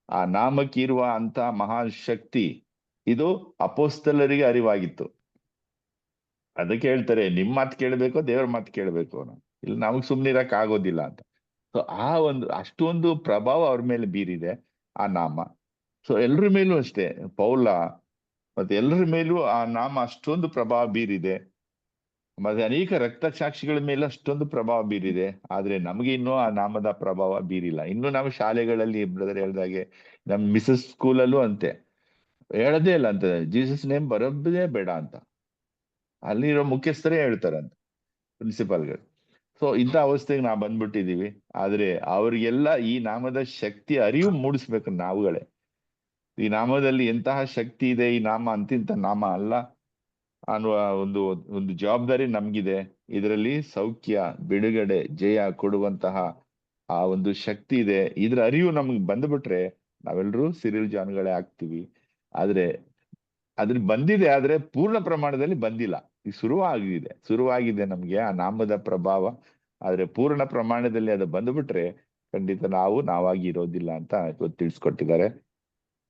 ಆ ನಾಮಕ್ಕೆ ಇರುವ ಅಂತ ಮಹಾನ್ ಶಕ್ತಿ ಇದು ಅಪೊಸ್ತಲರಿಗೆ ಅರಿವಾಗಿತ್ತು. ಅದಕ್ಕೆ ಹೇಳ್ತಾರೆ, ನಿಮ್ ಮಾತು ಕೇಳಬೇಕು, ದೇವ್ರ ಮಾತು ಕೇಳಬೇಕು. ಇಲ್ಲಿ ನಮಗ್ ಸುಮ್ನಿರಕ್ ಆಗೋದಿಲ್ಲ ಅಂತ. ಸೊ ಆ ಅಷ್ಟೊಂದು ಪ್ರಭಾವ ಅವ್ರ ಮೇಲೆ ಬೀರಿದೆ ಆ ನಾಮ. ಸೊ ಎಲ್ರ ಮೇಲೂ ಅಷ್ಟೇ, ಪೌಲ ಮತ್ತೆ ಎಲ್ಲರ ಮೇಲೂ ಆ ನಾಮ ಅಷ್ಟೊಂದು ಪ್ರಭಾವ ಬೀರಿದೆ. ಮತ್ತೆ ಅನೇಕ ರಕ್ತಸಾಕ್ಷಿಗಳ ಮೇಲೆ ಅಷ್ಟೊಂದು ಪ್ರಭಾವ ಬೀರಿದೆ. ಆದ್ರೆ ನಮ್ಗೆ ಇನ್ನೂ ಆ ನಾಮದ ಪ್ರಭಾವ ಬೀರಿಲ್ಲ. ಇನ್ನು ನಾವು ಶಾಲೆಗಳಲ್ಲಿ ಬ್ರದರ್ ಹೇಳ್ದಾಗೆ, ನಮ್ ಮಿಸಸ್ ಸ್ಕೂಲಲ್ಲೂ ಅಂತೆ ಹೇಳದೇ ಇಲ್ಲ ಅಂತ, ಜೀಸಸ್ ನೇಮ್ ಬರೋದೇ ಬೇಡ ಅಂತ ಅಲ್ಲಿರೋ ಮುಖ್ಯಸ್ಥರೇ ಹೇಳ್ತಾರಂತ, ಪ್ರಿನ್ಸಿಪಾಲ್ಗಳು. ಸೊ ಇಂಥ ಅವಸ್ಥೆಗೆ ನಾವು ಬಂದ್ಬಿಟ್ಟಿದೀವಿ. ಆದ್ರೆ ಅವ್ರಿಗೆಲ್ಲ ಈ ನಾಮದ ಶಕ್ತಿ ಅರಿವು ಮೂಡಿಸ್ಬೇಕು ನಾವುಗಳೇ. ಈ ನಾಮದಲ್ಲಿ ಎಂತಹ ಶಕ್ತಿ ಇದೆ, ಈ ನಾಮ ಅಂತಿಂತ ನಾಮ ಅಲ್ಲ ಅನ್ನುವ ಒಂದು ಜವಾಬ್ದಾರಿ ನಮ್ಗಿದೆ. ಇದರಲ್ಲಿ ಸೌಖ್ಯ, ಬಿಡುಗಡೆ, ಜಯ ಕೊಡುವಂತಹ ಆ ಒಂದು ಶಕ್ತಿ ಇದೆ. ಇದ್ರ ಅರಿವು ನಮ್ಗೆ ಬಂದ್ಬಿಟ್ರೆ ನಾವೆಲ್ಲರೂ ಸಿರಿಲ್ ಜಾನ್ಗಳೇ ಆಗ್ತೀವಿ. ಆದ್ರೆ ಅದ್ರ ಬಂದಿದೆ, ಆದ್ರೆ ಪೂರ್ಣ ಪ್ರಮಾಣದಲ್ಲಿ ಬಂದಿಲ್ಲ. ಈಗ ಶುರುವಾಗಿದೆ ನಮ್ಗೆ ಆ ನಾಮದ ಪ್ರಭಾವ. ಆದ್ರೆ ಪೂರ್ಣ ಪ್ರಮಾಣದಲ್ಲಿ ಅದು ಬಂದ್ಬಿಟ್ರೆ ಖಂಡಿತ ನಾವಾಗಿ ಇರೋದಿಲ್ಲ ಅಂತ ಇವತ್ತು ತಿಳಿಸ್ಕೊಟ್ಟಿದ್ದಾರೆ.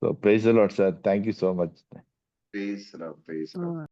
So praise the Lord sir, thank you so much. Praise the Lord, praise the Lord.